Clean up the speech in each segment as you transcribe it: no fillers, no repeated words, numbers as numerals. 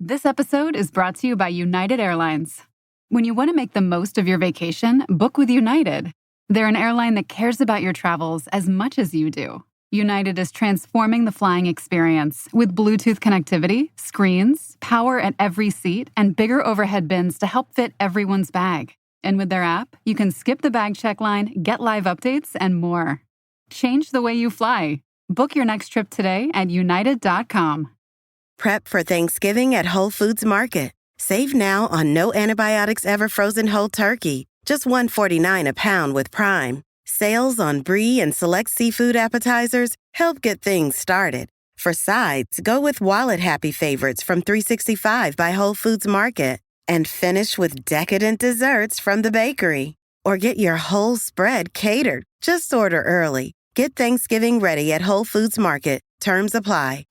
This episode is brought to you by United Airlines. When you want to make the most of your vacation, book with United. They're an airline that cares about your travels as much as you do. United is transforming the flying experience with Bluetooth connectivity, screens, power at every seat, and bigger overhead bins to help fit everyone's bag. And with their app, you can skip the bag check line, get live updates, and more. Change the way you fly. Book your next trip today at united.com. Prep for Thanksgiving at Whole Foods Market. Save now on no antibiotics ever frozen whole turkey, just $1.49 a pound with Prime. Sales on brie and select seafood appetizers help get things started. For sides, go with wallet-happy favorites from 365 by Whole Foods Market. And finish with decadent desserts from the bakery. Or get your whole spread catered. Just order early. Get Thanksgiving ready at Whole Foods Market. Terms apply.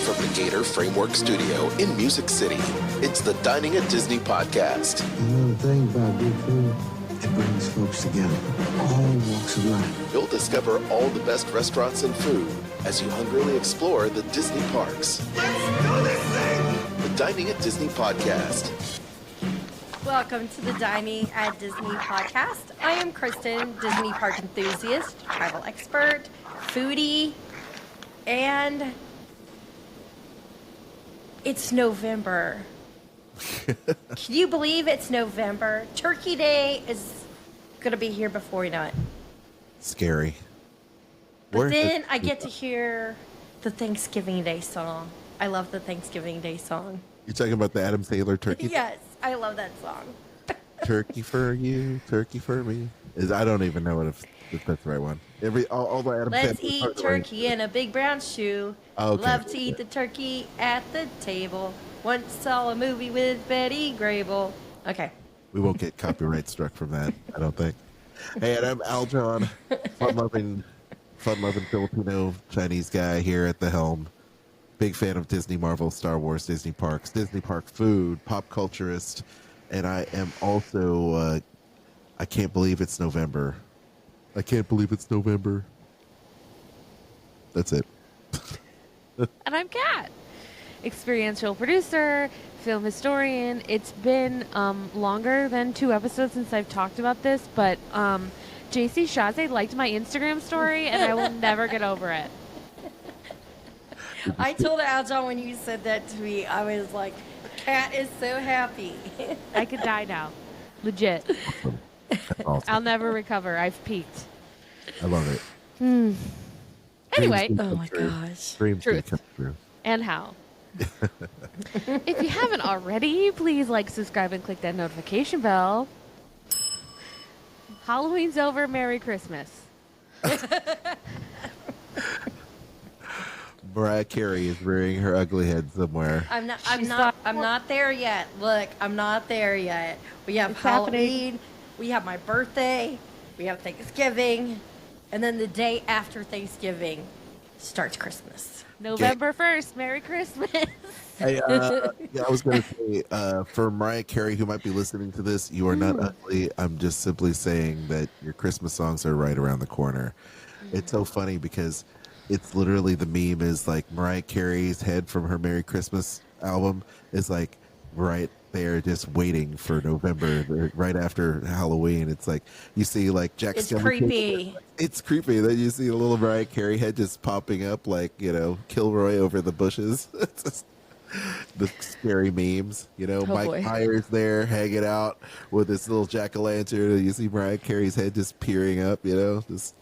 From the Gator Framework Studio in Music City, it's the Dining at Disney podcast. Another thing about good food, it brings folks together, all walks of life. You'll discover all the best restaurants and food as you hungrily explore the Disney parks. Let's do this thing! The Dining at Disney podcast. Welcome to the Dining at Disney podcast. I am Kristen, Disney park enthusiast, travel expert, foodie, and it's November. Can you believe it's November? Turkey Day is going to be here before you know it. Scary. But then I get to hear the Thanksgiving Day song. I love the Thanksgiving Day song. You're talking about the Adam Sandler turkey? Yes, I love that song. Turkey for you, turkey for me. I don't even know if that's the right one. All the Adam Let's Sandler eat turkey in a big brown shoe. Okay. Love to eat the turkey at the table. Once saw a movie with Betty Grable. Okay. We won't get copyright struck from that, I don't think. Hey, and I'm Aljon, fun-loving Filipino Chinese guy here at the helm. Big fan of Disney, Marvel, Star Wars, Disney parks, Disney park food, pop culturist, and I am also, I can't believe it's November. I can't believe it's November. That's it. And I'm Kat, experiential producer, film historian. It's been longer than 2 episodes since I've talked about this, but JC Chazé liked my Instagram story, and I will never get over it. I told Aljon when you said that to me, I was like, Kat is so happy. I could die now. Legit. Awesome. I'll never recover. I've peaked. I love it. Anyway. Oh my gosh. Dreams do Truth. come true. And how? If you haven't already, please like, subscribe, and click that notification bell. Halloween's over. Merry Christmas. Mariah Carey is rearing her ugly head somewhere. I'm not there yet. Look, I'm not there yet. We have Halloween, we have my birthday, we have Thanksgiving, and then the day after Thanksgiving starts Christmas. November 1st. Merry Christmas. Hey, I was going to say, for Mariah Carey, who might be listening to this, you are not ugly. I'm just simply saying that your Christmas songs are right around the corner. It's so funny because it's literally the meme is like Mariah Carey's head from her Merry Christmas album is like right there just waiting for November, right after Halloween. It's like you see like Jack It's Skellington. creepy. It's creepy. Then you see a little Mariah Carey head just popping up like, Kilroy over the bushes. It's just the scary memes, Mike boy. Myers there hanging out with this little jack-o'-lantern. You see Mariah Carey's head just peering up, just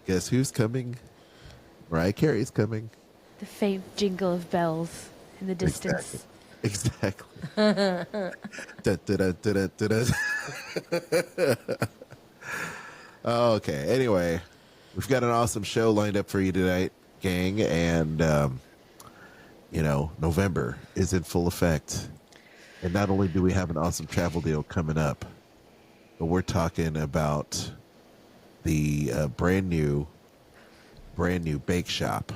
guess who's coming? Mariah Carey's coming. The faint jingle of bells in the distance. Exactly. Dun, dun, dun, dun, dun, dun. Okay. Anyway, we've got an awesome show lined up for you tonight, gang, and November is in full effect. And not only do we have an awesome travel deal coming up, but we're talking about the brand new bake shop,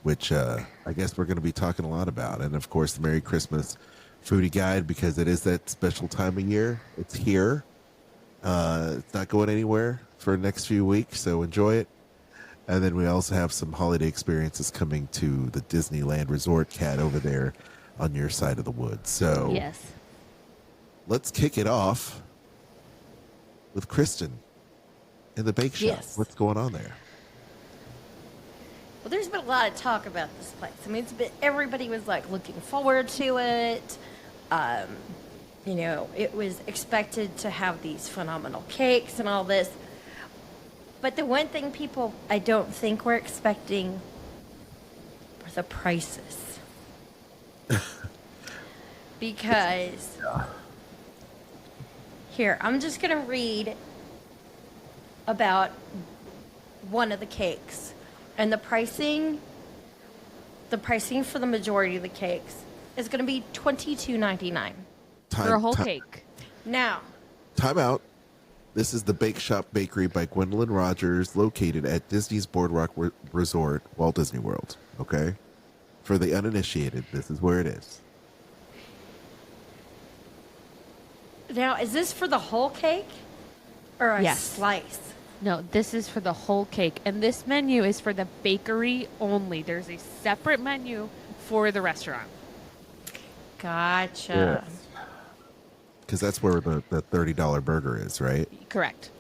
which I guess we're going to be talking a lot about. And of course, the Merry Christmas Foodie Guide, because it is that special time of year. It's here. It's not going anywhere for the next few weeks, so enjoy it. And then we also have some holiday experiences coming to the Disneyland Resort, Cat, over there on your side of the woods. So Yes. let's kick it off with Kristen in the bake shop. Yes. What's going on there? Well, there's been a lot of talk about this place. I mean, everybody was like looking forward to it. You know, it was expected to have these phenomenal cakes and all this. But the one thing people I don't think were expecting were the prices. Because here, I'm just going to read about one of the cakes. And the pricing for the majority of the cakes is going to be $22.99 For a whole cake. now. Time out. This is the Bake Shop Bakery by Gwendolyn Rogers, located at Disney's Boardwalk Resort, Walt Disney World. Okay? For the uninitiated, this is where it is. Now, is this for the whole cake or a Yes. slice? No, this is for the whole cake. And this menu is for the bakery only. There's a separate menu for the restaurant. Gotcha. Because that's where the $30 burger is, right? Correct.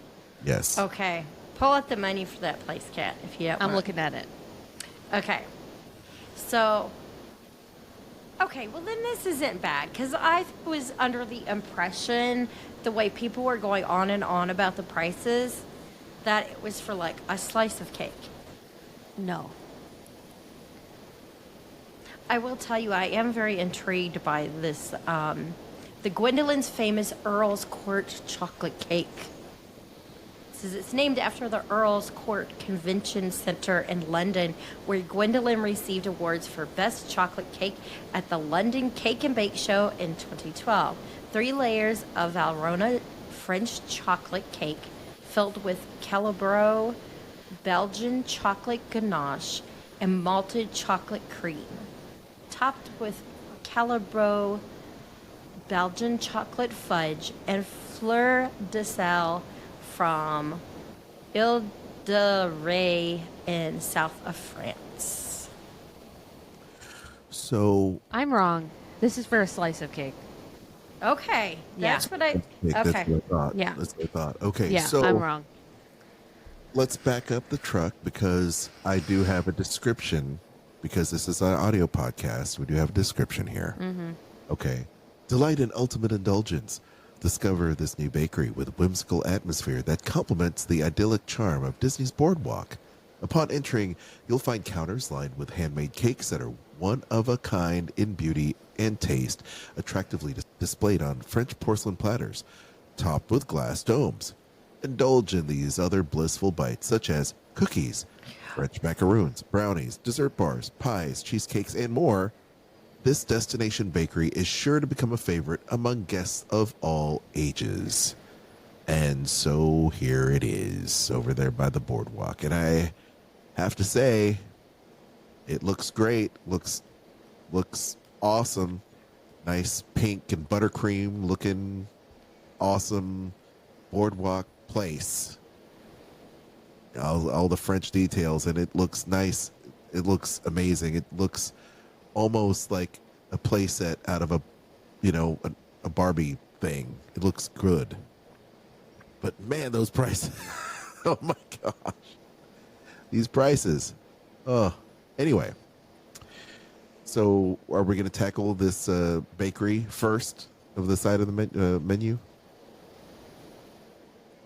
Yes. Okay. Pull up the menu for that place, Kat, if you don't I'm mind. looking at it. Okay. So, okay, well then this isn't bad because I was under the impression, the way people were going on and on about the prices, that it was for like a slice of cake. No. I will tell you, I am very intrigued by this, the Gwendolyn's famous Earl's Court chocolate cake. It says it's named after the Earl's Court Convention Centre in London, where Gwendolyn received awards for Best Chocolate Cake at the London Cake and Bake Show in 2012. 3 layers of Valrhona French chocolate cake filled with Calibro Belgian chocolate ganache and malted chocolate cream, topped with Calibro Belgian chocolate fudge and fleur de sel from Ile de Ré in south of France. So I'm wrong. This is for a slice of cake. Okay, that's what I. that's Okay, what I thought. Yeah. That's what I thought. Okay, Yeah, so I'm wrong. let's back up the truck because I do have a description. Because this is an audio podcast, we do have a description here. Okay. Delight in ultimate indulgence. Discover this new bakery with a whimsical atmosphere that complements the idyllic charm of Disney's Boardwalk. Upon entering, you'll find counters lined with handmade cakes that are one of a kind in beauty and taste, attractively displayed on French porcelain platters, topped with glass domes. Indulge in these other blissful bites, such as cookies, French macaroons, brownies, dessert bars, pies, cheesecakes, and more. This destination bakery is sure to become a favorite among guests of all ages. And so here it is over there by the boardwalk. And I have to say, it looks great. Looks awesome. Nice pink and buttercream looking awesome boardwalk place. All the French details, and it looks nice. It looks amazing. It looks almost like a play set out of a Barbie thing. It looks good. But man, those prices. Oh my gosh. These prices. Oh, anyway. So are we going to tackle this bakery first of the side of the menu?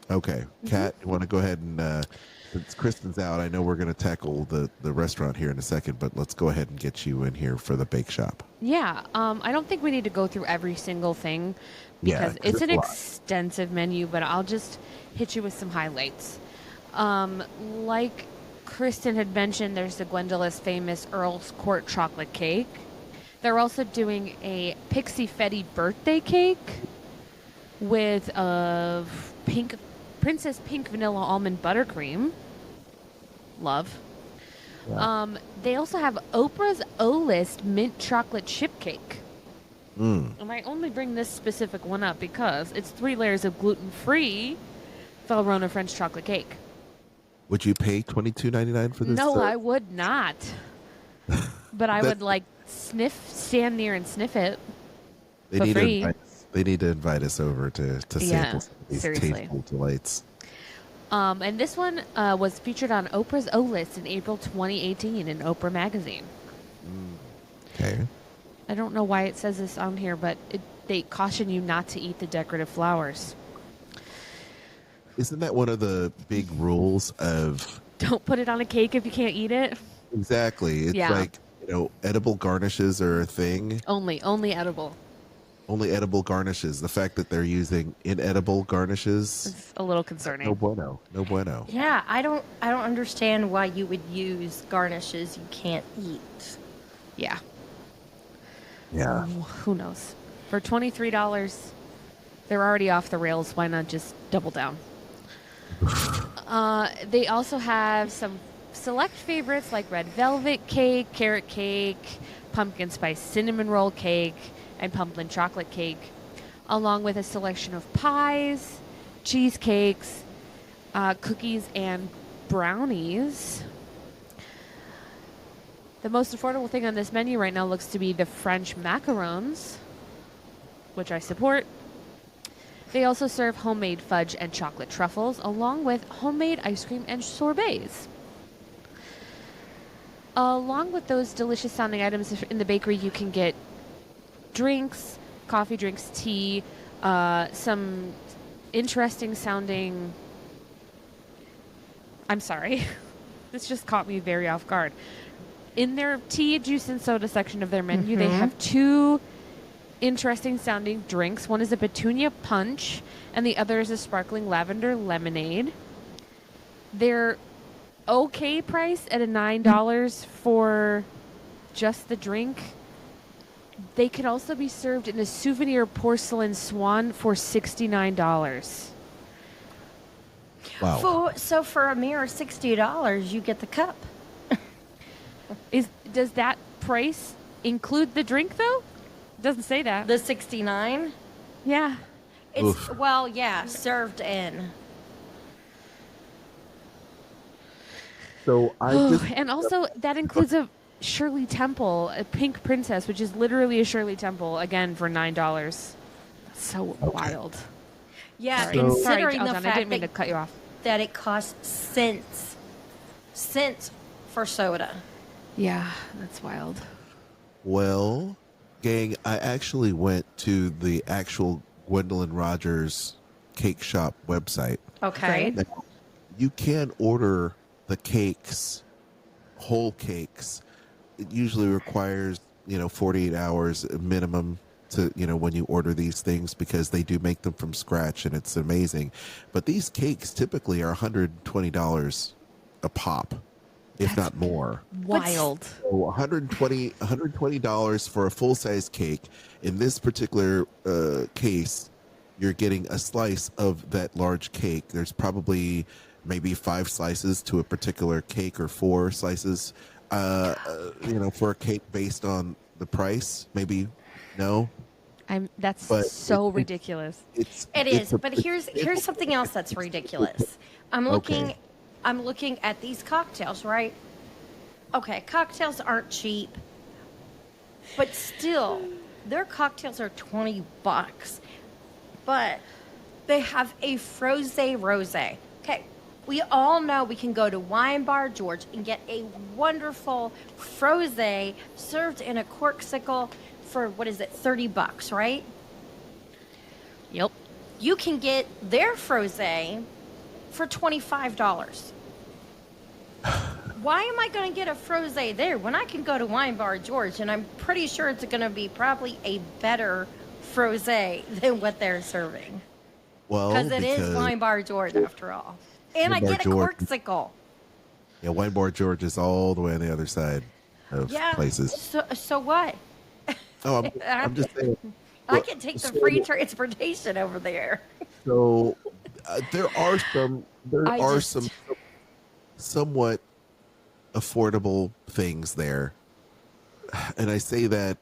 Okay. Kat, you want to go ahead and since Kristen's out, I know we're going to tackle the restaurant here in a second, but let's go ahead and get you in here for the bake shop. Yeah, I don't think we need to go through every single thing Yeah, because 'cause it's an it's a lot. extensive menu, but I'll just hit you with some highlights. Like Kristen had mentioned, there's the Gwendolyn's famous Earl's Court chocolate cake. They're also doing a Pixie Fetty birthday cake with Princess Pink Vanilla Almond Buttercream. Love. Yeah. They also have Oprah's O-List mint chocolate chip cake. And I only bring this specific one up because it's 3 layers of gluten-free Valrhona French chocolate cake. Would you pay $22.99 for this? No, I would not. But I would stand near and sniff it They for need free. they need to invite us over to Yeah, sample some of these seriously. tasteful delights. And this one was featured on Oprah's O List in April 2018 in Oprah magazine. Okay. I don't know why it says this on here, but they caution you not to eat the decorative flowers. Isn't that one of the big rules of... Don't put it on a cake if you can't eat it. Exactly. It's Yeah. like, edible garnishes are a thing. Only edible. Only edible garnishes. The fact that they're using inedible garnishes, It's a little concerning. no bueno. No bueno. Yeah, I don't understand why you would use garnishes you can't eat. Yeah. Yeah. Who knows? For $23, they're already off the rails. Why not just double down? They also have some select favorites like red velvet cake, carrot cake, pumpkin spice cinnamon roll cake, and pumpkin chocolate cake, along with a selection of pies, cheesecakes, cookies, and brownies. The most affordable thing on this menu right now looks to be the French macarons, which I support. They also serve homemade fudge and chocolate truffles, along with homemade ice cream and sorbets. Along with those delicious sounding items in the bakery, you can get drinks, coffee drinks, tea, some interesting sounding... I'm sorry. This just caught me very off guard. In their tea, juice, and soda section of their menu, they have two interesting sounding drinks. One is a petunia punch, and the other is a sparkling lavender lemonade. They're okay price at a $9 for just the drink. They can also be served in a souvenir porcelain swan for $69. Wow. So for a mere $60, you get the cup. Does that price include the drink though? It doesn't say that. The 69? Yeah. It's Oof. well, yeah, served in. So And also that includes a Shirley Temple, a pink princess, which is literally a Shirley Temple, again for $9. That's so wild. Yeah, Sorry, considering Aljon, the I didn't fact mean to cut you off. that it costs cents for soda. Yeah, that's wild. Well, gang, I actually went to the actual Gwendolyn Rogers cake shop website. Okay. Great. Now, you can order the cakes, whole cakes. It usually requires, 48 hours minimum to, when you order these things, because they do make them from scratch and it's amazing. But these cakes typically are $120 a pop, if not more. Wild. So $120 for a full-size cake. In this particular case, you're getting a slice of that large cake. There's probably maybe 5 slices to a particular cake, or 4 slices, for a cake based on the price. Maybe no. That's But so ridiculous. It is, but here's something else that's ridiculous. I'm looking at these cocktails, right? Okay, cocktails aren't cheap, but still, their cocktails are $20. But they have a frosé rosé. Okay, we all know we can go to Wine Bar George and get a wonderful frosé served in a corksicle for, what is it, $30, right? Yep. You can get their frosé for $25. Why am I going to get a frosé there when I can go to Wine Bar George, and I'm pretty sure it's going to be probably a better frosé than what they're serving? Well, Because it is Wine Bar George after all. And I Wine Bar get a George. corksicle. Yeah, Wine Bar George is all the way on the other side of Yeah. places. So what? Oh, I'm just saying. I can take the free transportation over there. So there are some somewhat affordable things there, and I say that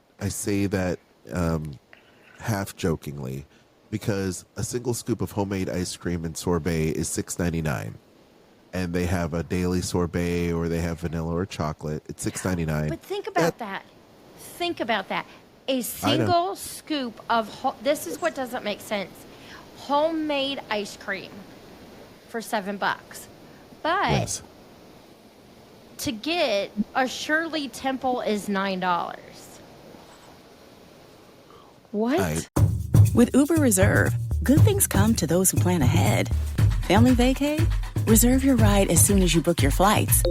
half jokingly, because a single scoop of homemade ice cream and sorbet is $6.99, and they have a daily sorbet or they have vanilla or chocolate. It's $6.99. But think about that. Think about that. A single scoop of this is what doesn't make sense. Homemade ice cream for $7. But to get a Shirley Temple is $9. What? With Uber Reserve, good things come to those who plan ahead. Family vacay? Reserve your ride as soon as you book your flights.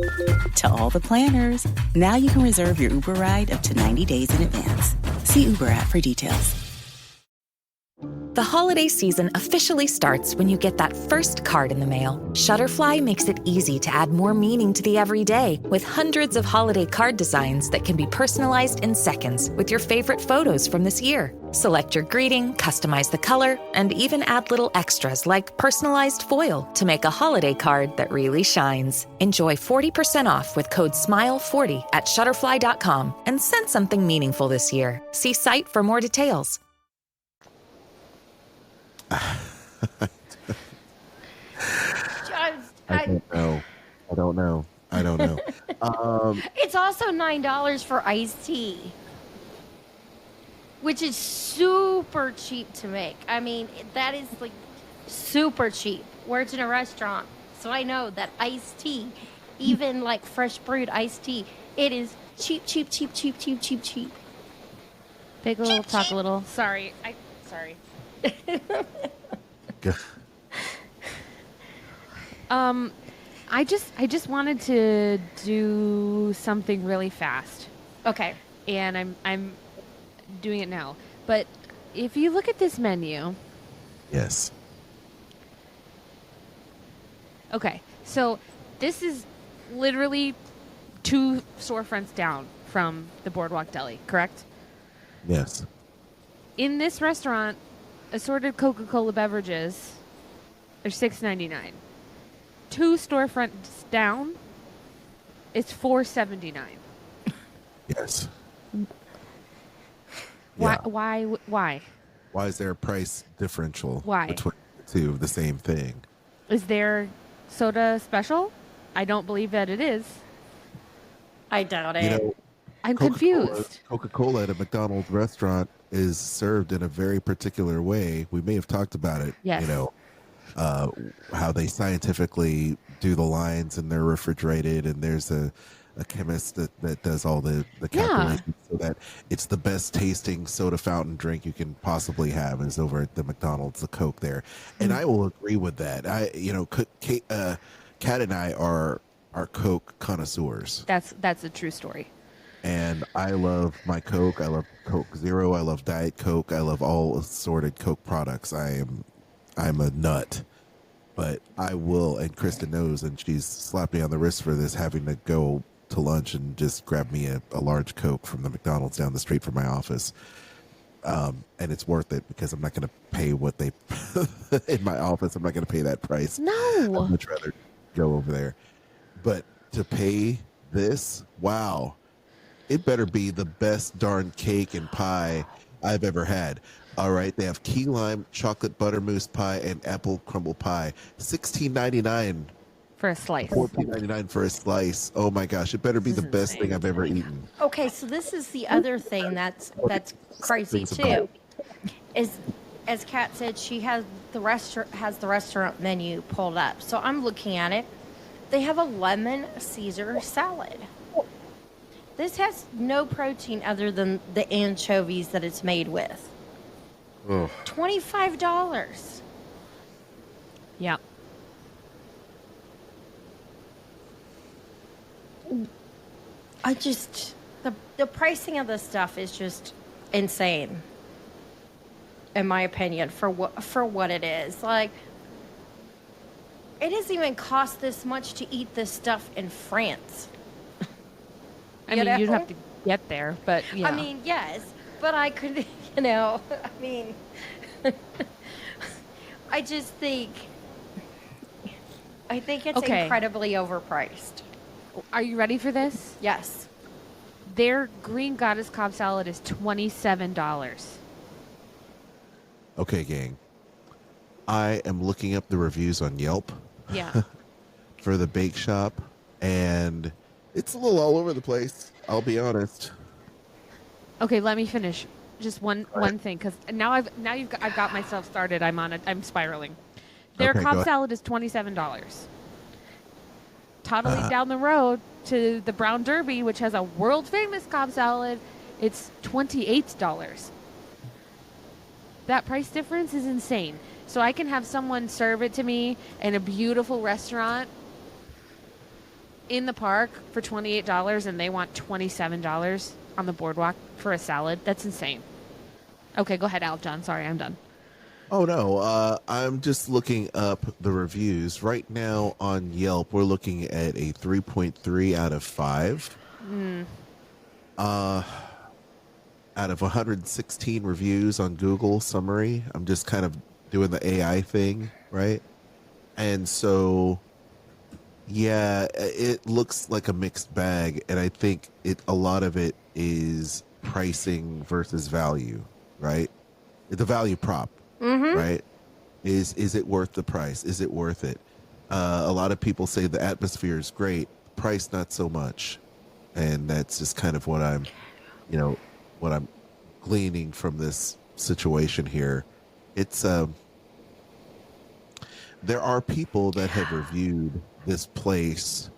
To all the planners, now you can reserve your Uber ride up to 90 days in advance. See Uber app for details. The holiday season officially starts when you get that first card in the mail. Shutterfly makes it easy to add more meaning to the everyday with hundreds of holiday card designs that can be personalized in seconds with your favorite photos from this year. Select your greeting, customize the color, and even add little extras like personalized foil to make a holiday card that really shines. Enjoy 40% off with code SMILE40 at Shutterfly.com and send something meaningful this year. See site for more details. I don't know. It's also $9 for iced tea, which is super cheap to make. I mean, that is like super cheap. Where it's in a restaurant, so I know that iced tea, even like fresh brewed iced tea, it is cheap. Big a little, talk a little. Sorry. I just wanted to do something really fast. Okay. And I'm doing it now. But if you look at this menu. Yes. Okay. So this is literally 2 storefronts down from the Boardwalk Deli, correct? Yes. In this restaurant, assorted Coca-Cola beverages are $6.99. 2 storefronts down, it's $4.79. Yes. Why? Yeah. Why? Why is there a price differential between the two of the same thing? Is there soda special? I don't believe that it is. I doubt it. I'm confused. Coca-Cola at a McDonald's restaurant is served in a very particular way. We may have talked about it. Yes. How they scientifically do the lines and they're refrigerated, and there's a chemist that does all the calculations so that it's the best tasting soda fountain drink you can possibly have is over at the McDonald's, the Coke there. And I will agree with that. Kat and I are Coke connoisseurs. That's a true story. And I love my Coke. I love Coke Zero. I love Diet Coke. I love all assorted Coke products. I'm a nut. But I will, and Kristen knows, and she's slapped me on the wrist for this, having to go to lunch and just grab me a large Coke from the McDonald's down the street from my office. And it's worth it because I'm not going to pay what they in my office. I'm not going to pay that price. No. I'd much rather go over there. But to pay this, wow. It better be the best darn cake and pie I've ever had. All right, they have key lime, chocolate buttermousse pie, and apple crumble pie. $16.99 for a slice. $14.99 for a slice. Oh my gosh, it better be the best thing I've ever eaten. Okay, so this is the other thing that's crazy too. Is, as Kat said, she has the restaurant menu pulled up. So I'm looking at it. They have a lemon Caesar salad. This has no protein other than the anchovies that it's made with. Ugh. $25. Yeah. I just the pricing of this stuff is just insane, in my opinion, for what it is. Like, it doesn't even cost this much to eat this stuff in France. I mean, you'd have to get there, but yeah. I mean, yes, but I could, I mean, I think it's incredibly overpriced. Are you ready for this? Yes. Their green goddess Cobb salad is $27. Okay, gang. I am looking up the reviews on Yelp. Yeah. for the bake shop, and it's a little all over the place. I'll be honest. Okay, let me finish. Just one thing, because I've got myself started. I'm spiraling. Their Okay, Cobb salad is $27. Toddling down the road to the Brown Derby, which has a world famous Cobb salad, it's $28. That price difference is insane. So I can have someone serve it to me in a beautiful restaurant in the park for $28, and they want $27 on the boardwalk for a salad. That's insane. Okay, go ahead, Aljon. Sorry, I'm done. Oh no, I'm just looking up the reviews right now on Yelp. We're looking at a 3.3 out of 5. Out of 116 reviews on Google summary. I'm just kind of doing the AI thing, right? And so, yeah, it looks like a mixed bag, and I think a lot of it is pricing versus value, right? The value prop, right? Is it worth the price? Is it worth it? A lot of people say the atmosphere is great, price not so much, and that's just kind of what I'm gleaning from this situation here. It's there are people that have reviewed this place,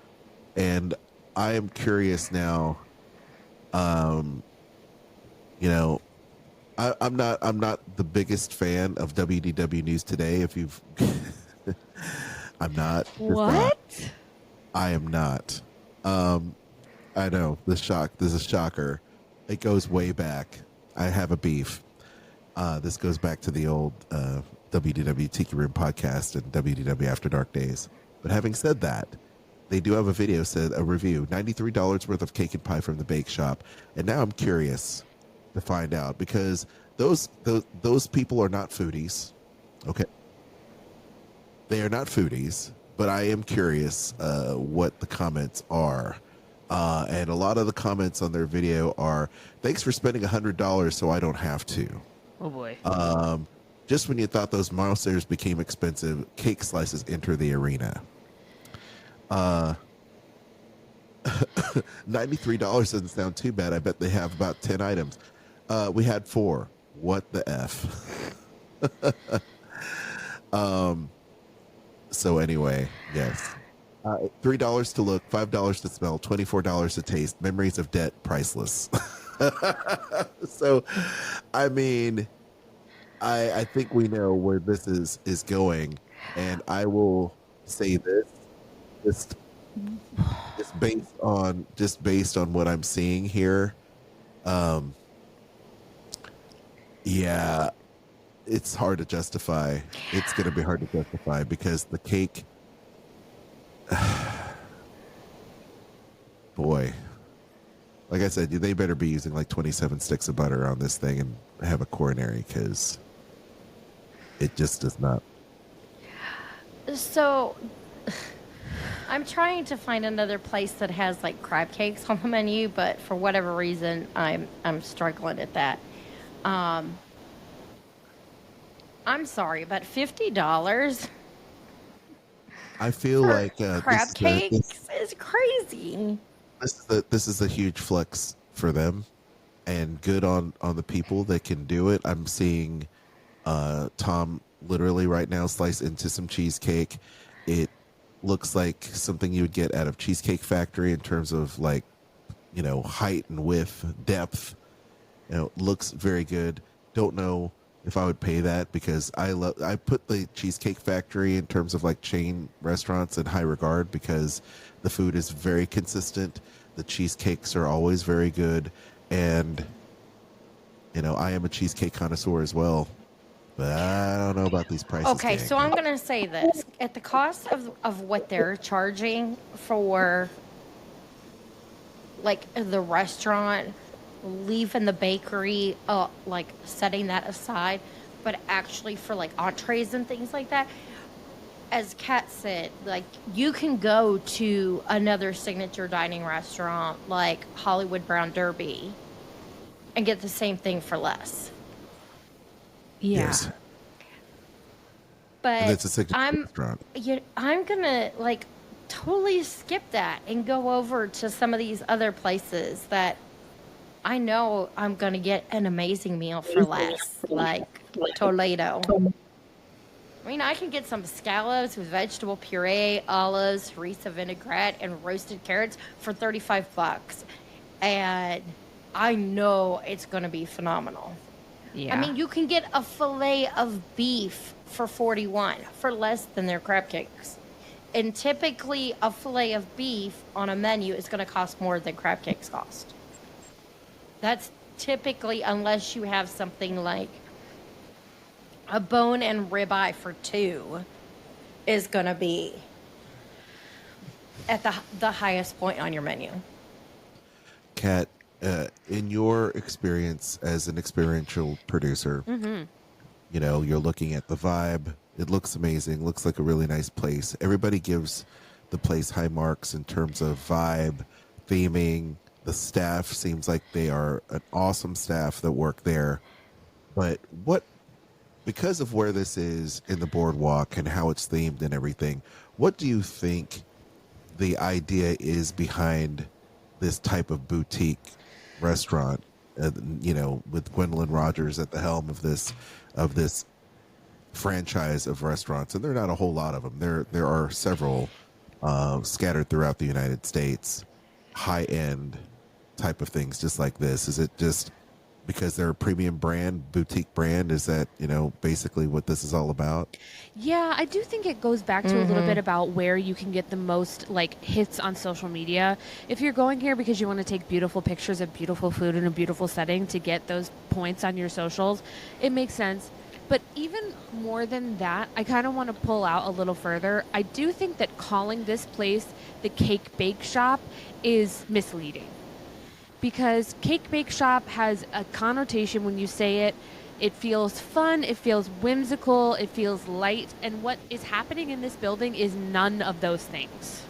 and I am curious now. I'm not the biggest fan of WDW News Today. If you've, I'm not. What? I am not. I know this is a shocker. It goes way back. I have a beef. This goes back to the old WDW Tiki Room podcast and WDW After Dark days. But having said that, they do have a video, a review, $93 worth of cake and pie from the bake shop. And now I'm curious to find out, because those people are not foodies. Okay. They are not foodies, but I am curious what the comments are. And a lot of the comments on their video are, thanks for spending $100 so I don't have to. Oh boy. Just when you thought those monsters became expensive, cake slices enter the arena. $93 doesn't sound too bad. I bet they have about 10 items. We had 4. What the F? So anyway, yes. $3 to look, $5 to smell, $24 to taste. Memories of debt, priceless. So, I mean, I think we know where this is going, and I will say this, just based on what I'm seeing here. Yeah, it's hard to justify. It's going to be hard to justify because the cake, boy, like I said, they better be using like 27 sticks of butter on this thing and have a coronary, because it just does not. So I'm trying to find another place that has like crab cakes on the menu, but for whatever reason, I'm struggling at that. I'm sorry, but $50. I feel like crab cakes is crazy. This is a huge flex for them, and good on the people that can do it. I'm seeing Tom literally right now slice into some cheesecake. It looks like something you would get out of Cheesecake Factory in terms of like, height and width, depth. Looks very good. Don't know if I would pay that, because I put the Cheesecake Factory in terms of like chain restaurants in high regard, because the food is very consistent. The cheesecakes are always very good. And, I am a cheesecake connoisseur as well, but I don't know about these prices. Okay, so I'm going to say this. At the cost of what they're charging for, like, the restaurant, leaving the bakery, like, setting that aside, but actually for, like, entrees and things like that, as Kat said, like, you can go to another signature dining restaurant like Hollywood Brown Derby and get the same thing for less. Yeah. But it's a signature restaurant. I'm gonna, like, totally skip that and go over to some of these other places that I know I'm going to get an amazing meal for less, like Toledo. I mean, I can get some scallops with vegetable puree, olives, harissa vinaigrette, and roasted carrots for $35. And I know it's going to be phenomenal. Yeah. I mean, you can get a fillet of beef for $41 for less than their crab cakes. And typically, a fillet of beef on a menu is going to cost more than crab cakes cost. That's typically, unless you have something like a bone and ribeye for $2, is going to be at the highest point on your menu. Kat, in your experience as an experiential producer, you know, you're looking at the vibe. It looks amazing. Looks like a really nice place. Everybody gives the place high marks in terms of vibe, theming. The staff seems like they are an awesome staff that work there. But because of where this is in the boardwalk and how it's themed and everything, what do you think the idea is behind this type of boutique restaurant? You know, with Gwendolyn Rogers at the helm of this franchise of restaurants, and there are not a whole lot of them. There are several scattered throughout the United States, high end type of things, just like this. Is it just because they're a premium brand, boutique brand? Is that, you know, basically what this is all about? Yeah, I do think it goes back to a little bit about where you can get the most like hits on social media. If you're going here because you want to take beautiful pictures of beautiful food in a beautiful setting to get those points on your socials, it makes sense. But even more than that, I kind of want to pull out a little further. I do think that calling this place the Cake Bake Shop is misleading. Because Cake Bake Shop has a connotation when you say it. It feels fun, it feels whimsical, it feels light. And what is happening in this building is none of those things.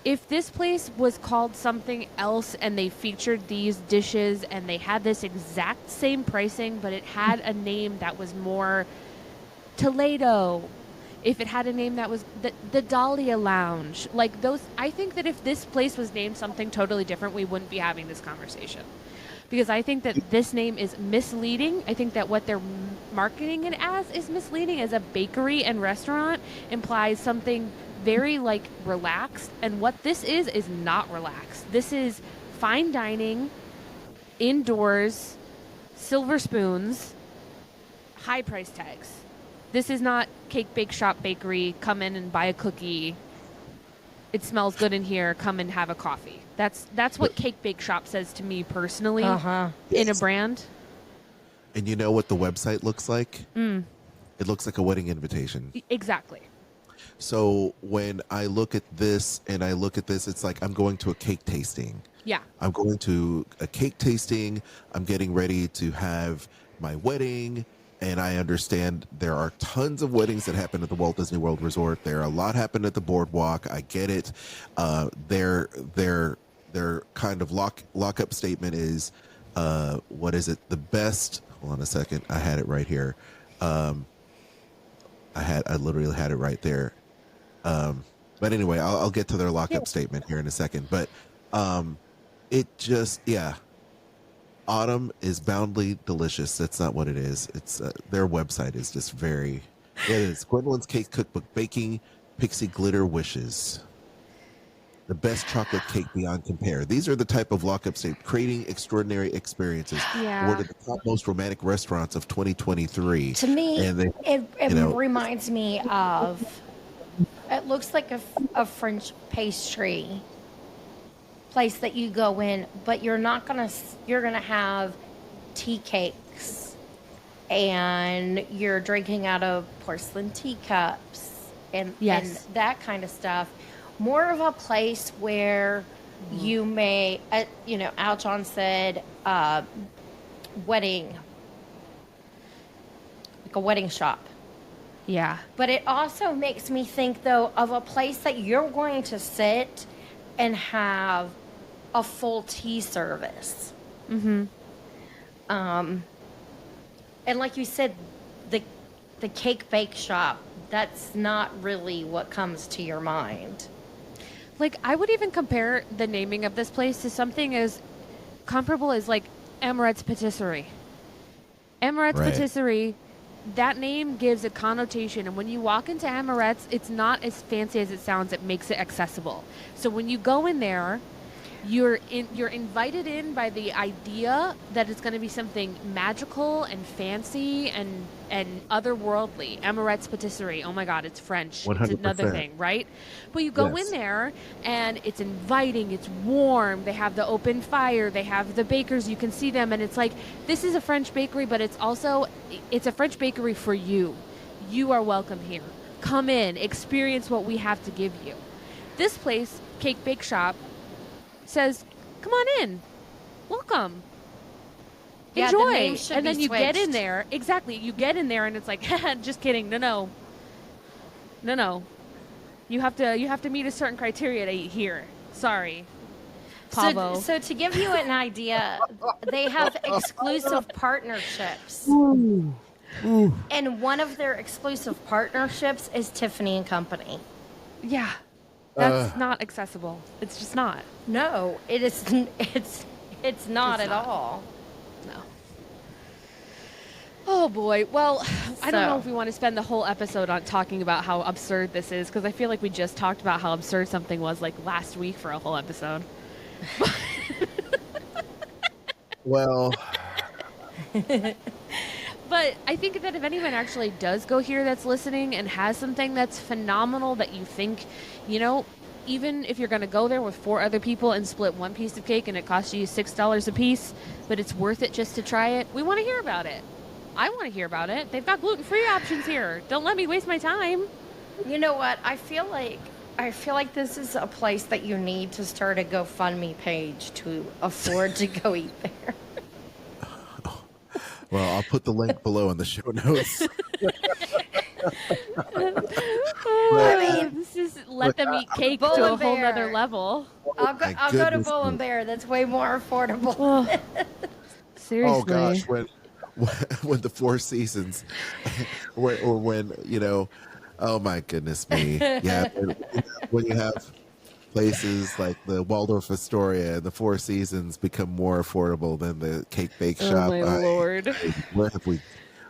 If this place was called something else and they featured these dishes and they had this exact same pricing, but it had a name that was more Toledo, if it had a name that was the Dahlia Lounge, like those, I think that if this place was named something totally different, we wouldn't be having this conversation. Because I think that this name is misleading. I think that what they're marketing it as is misleading. As a bakery and restaurant implies something very like relaxed, and what this is not relaxed. This is fine dining, indoors, silver spoons, high price tags. This is not Cake Bake Shop Bakery, come in and buy a cookie. It smells good in here, come and have a coffee. That's what Cake Bake Shop says to me personally in a brand. And you know what the website looks like? It looks like a wedding invitation. Exactly. So when I look at this and I look at this, it's like I'm going to a cake tasting. Yeah. I'm going to a cake tasting. I'm getting ready to have my wedding. And I understand there are tons of weddings that happen at the Walt Disney World Resort. There are a lot happen at the boardwalk. I get it. Their kind of lockup statement is, what is it? The best. Hold on a second. I had it right here. I literally had it right there. But anyway, I'll get to their lockup statement here in a second. But it just, yeah. Autumn is boundly delicious. That's not what it is. It's their website is just very. It is Gwendolyn's Cake Cookbook: Baking Pixie Glitter Wishes. The best chocolate cake beyond compare. These are the type of lockup statement, creating extraordinary experiences. Yeah. Awarded the top most romantic restaurants of 2023. To me, and it reminds me of. It looks like a French pastry place that you go in, but you're gonna have tea cakes and you're drinking out of porcelain teacups and that kind of stuff. More of a place where you may, Aljon said, wedding, like a wedding shop. Yeah. But it also makes me think, though, of a place that you're going to sit and have a full tea service. And like you said, the Cake Bake Shop, that's not really what comes to your mind. Like, I would even compare the naming of this place to something as comparable as, like, Amaret's Patisserie. Amaret's Patisserie, that name gives a connotation, and when you walk into Amaret's, it's not as fancy as it sounds. It makes it accessible. So when you go in there, you're invited in by the idea that it's going to be something magical and fancy and otherworldly. Amaret's Patisserie. Oh my God, it's French. 100%. It's another thing, right? But you go in there and it's inviting, it's warm. They have the open fire. They have the bakers. You can see them, and it's like, this is a French bakery, but it's a French bakery for you. You are welcome here. Come in, experience what we have to give you. This place, Cake Bake Shop, says, come on in, welcome, enjoy. The and then you get in there. Exactly, you get in there and it's like, just kidding. No, you have to meet a certain criteria to eat here. Sorry, Pavo. So to give you an idea, they have exclusive partnerships. And one of their exclusive partnerships is Tiffany and Company. Yeah, that's not accessible. It's just not. No, it is. It's not at all. No. Oh boy. Well, I don't know if we want to spend the whole episode on talking about how absurd this is, because I feel like we just talked about how absurd something was like last week for a whole episode. Well. But I think that if anyone actually does go here that's listening and has something that's phenomenal that you think, even if you're going to go there with 4 other people and split one piece of cake and it costs you $6 a piece, but it's worth it just to try it, we want to hear about it. I want to hear about it. They've got gluten-free options here. Don't let me waste my time. You know what? I feel like this is a place that you need to start a GoFundMe page to afford to go eat there. Well, I'll put the link below in the show notes. This is let them eat cake to a whole nother level. I'll go to Bull and Bear. That's way more affordable. Seriously. Oh gosh, when the Four Seasons, or when oh my goodness me, yeah, when you have places like the Waldorf Astoria and the Four Seasons become more affordable than the Cake Bake Shop. Oh my Lord.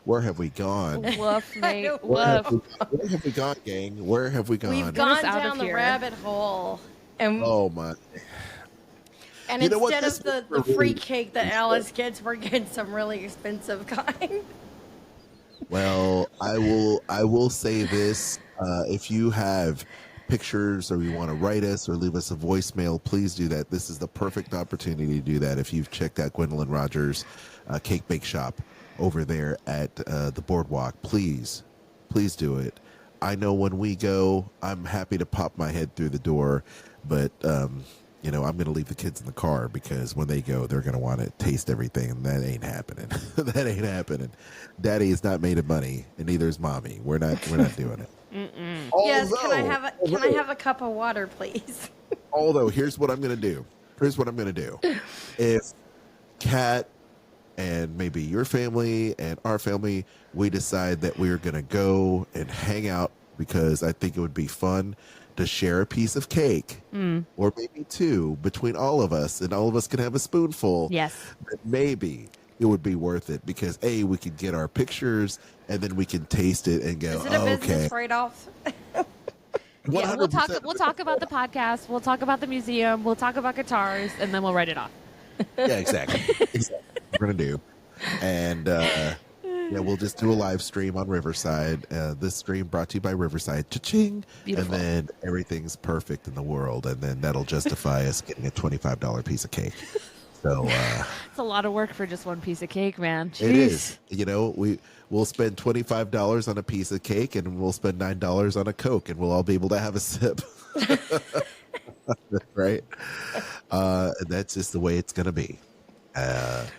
Where have we gone? Woof, mate. Where have we gone, gang? Where have we gone? We've gone down the rabbit hole. And oh my. And instead of the free cake that Alice gets, we're getting some really expensive kind. Well, I will say this: if you have pictures or you want to write us or leave us a voicemail, please do that. This is the perfect opportunity to do that. If you've checked out Gwendolyn Rogers' Cake Bake Shop over there at the Boardwalk, please do it. I know when we go, I'm happy to pop my head through the door, but I'm going to leave the kids in the car because when they go, they're going to want to taste everything, and that ain't happening. That ain't happening. Daddy is not made of money, and neither is mommy. We're not doing it. Yes, can I have a cup of water, please? Although, here's what I'm going to do. If Kat and maybe your family and our family, we decide that we're going to go and hang out because I think it would be fun to share a piece of cake or maybe 2 between all of us, and all of us can have a spoonful. Yes. Maybe it would be worth it because we could get our pictures and then we can taste it and go, is it a business trade-off? Yeah, we'll talk about the podcast. We'll talk about the museum. We'll talk about guitars, and then we'll write it off. Yeah, exactly. We're going to do. And we'll just do a live stream on Riverside. This stream brought to you by Riverside. Cha-ching. Beautiful. And then everything's perfect in the world. And then that'll justify us getting a $25 piece of cake. So it's a lot of work for just one piece of cake, man. Jeez. It is. We'll spend $25 on a piece of cake, and we'll spend $9 on a Coke, and we'll all be able to have a sip. Right? And that's just the way it's going to be. The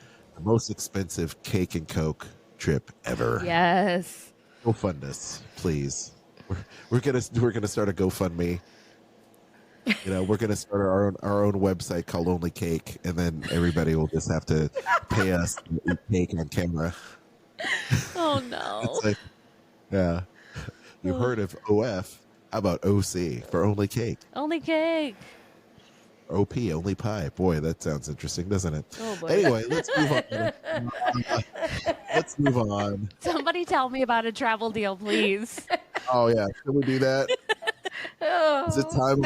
most expensive cake and Coke trip ever. Yes. Go fund us, please. We're gonna start a GoFundMe. We're gonna start our own website called Only Cake, and then everybody will just have to pay us to eat cake on camera. Oh no. It's like, yeah. You heard of OF? How about OC for only cake? Only cake. OP, only pie. Boy, that sounds interesting, doesn't it? Oh, boy. Anyway, let's move on. Let's move on. Somebody tell me about a travel deal, please. Oh, yeah. Can we do that? Is it time?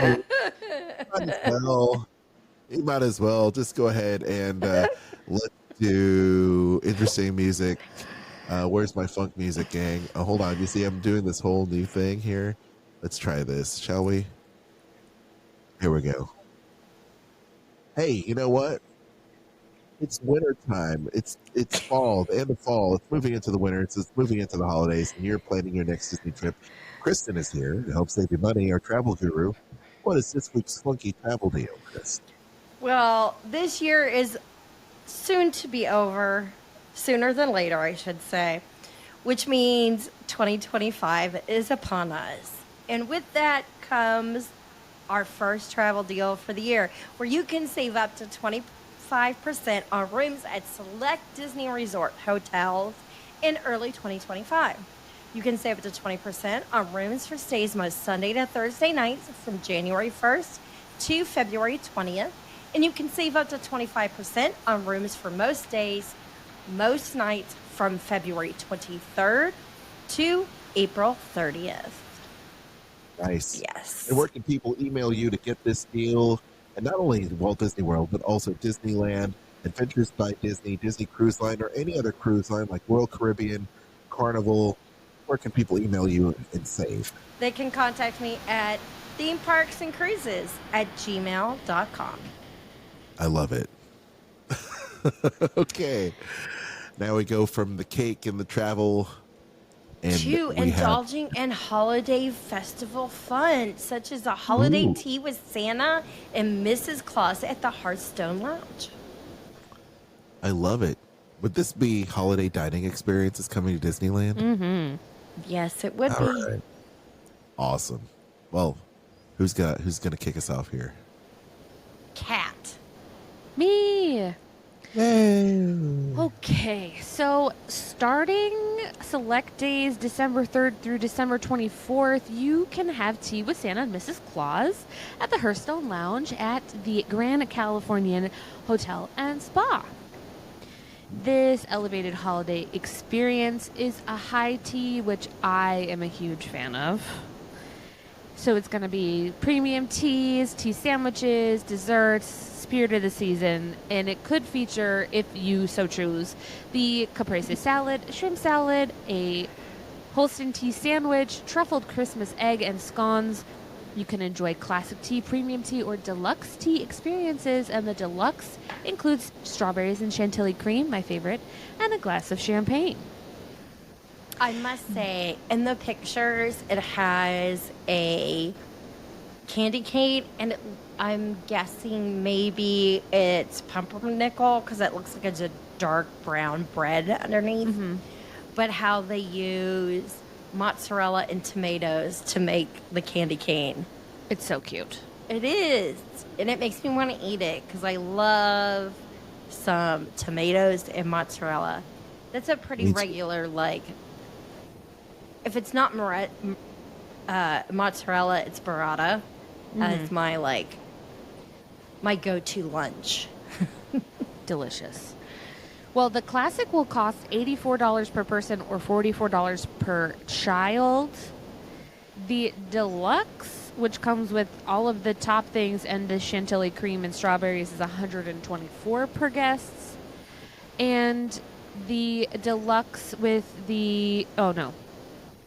You might as well. Just go ahead and let's do interesting music. Where's my funk music, gang? Oh, hold on. You see, I'm doing this whole new thing here. Let's try this, shall we? Here we go. Hey, you know what? It's winter time. It's fall, the end of fall. It's moving into the winter. It's moving into the holidays, and you're planning your next Disney trip. Kristen is here to help save you money, our travel guru. What is this week's funky travel deal, Chris? Well, this year is soon to be over, sooner than later, I should say, which means 2025 is upon us. And with that comes our first travel deal for the year, where you can save up to 25% on rooms at select Disney Resort hotels in early 2025. You can save up to 20% on rooms for stays most Sunday to Thursday nights from January 1st to February 20th. And you can save up to 25% on rooms for most days, most nights from February 23rd to April 30th. Nice. Yes. And where can people email you to get this deal? And not only Walt Disney World, but also Disneyland, Adventures by Disney, Disney Cruise Line, or any other cruise line like Royal Caribbean, Carnival. Where can people email you and save? They can contact me at themeparkandcruises@gmail.com. I love it. Okay. Now we go from the cake and the travel and to indulging in holiday festival fun, such as a holiday tea with Santa and Mrs. Claus at the Hearthstone Lounge. I love it. Would this be holiday dining experiences coming to Disneyland? Mm-hmm. Yes, it would be. Right. Awesome. Well, who's gonna kick us off here? Cat. Me. Yay. Okay, so starting select days December 3rd through December 24th, you can have tea with Santa and Mrs. Claus at the Hearthstone Lounge at the Grand Californian Hotel and Spa. This elevated holiday experience is a high tea, which I am a huge fan of. So it's going to be premium teas, tea sandwiches, desserts, spirit of the season, and it could feature, if you so choose, the caprese salad, shrimp salad, a Holstein tea sandwich, truffled Christmas egg, and scones. You can enjoy classic tea, premium tea, or deluxe tea experiences, and the deluxe includes strawberries and chantilly cream, my favorite, and a glass of champagne. I must say, in the pictures, it has a candy cane, and I'm guessing maybe it's pumpernickel because it looks like it's a dark brown bread underneath. Mm-hmm. But how they use mozzarella and tomatoes to make the candy cane. It's so cute. It is. And it makes me want to eat it because I love some tomatoes and mozzarella. That's a pretty regular, like, if it's not mozzarella, it's burrata. It's my go-to lunch. Delicious. Well, the classic will cost $84 per person or $44 per child. The deluxe, which comes with all of the top things and the chantilly cream and strawberries, is $124 per guest. And the deluxe with the... Oh, no.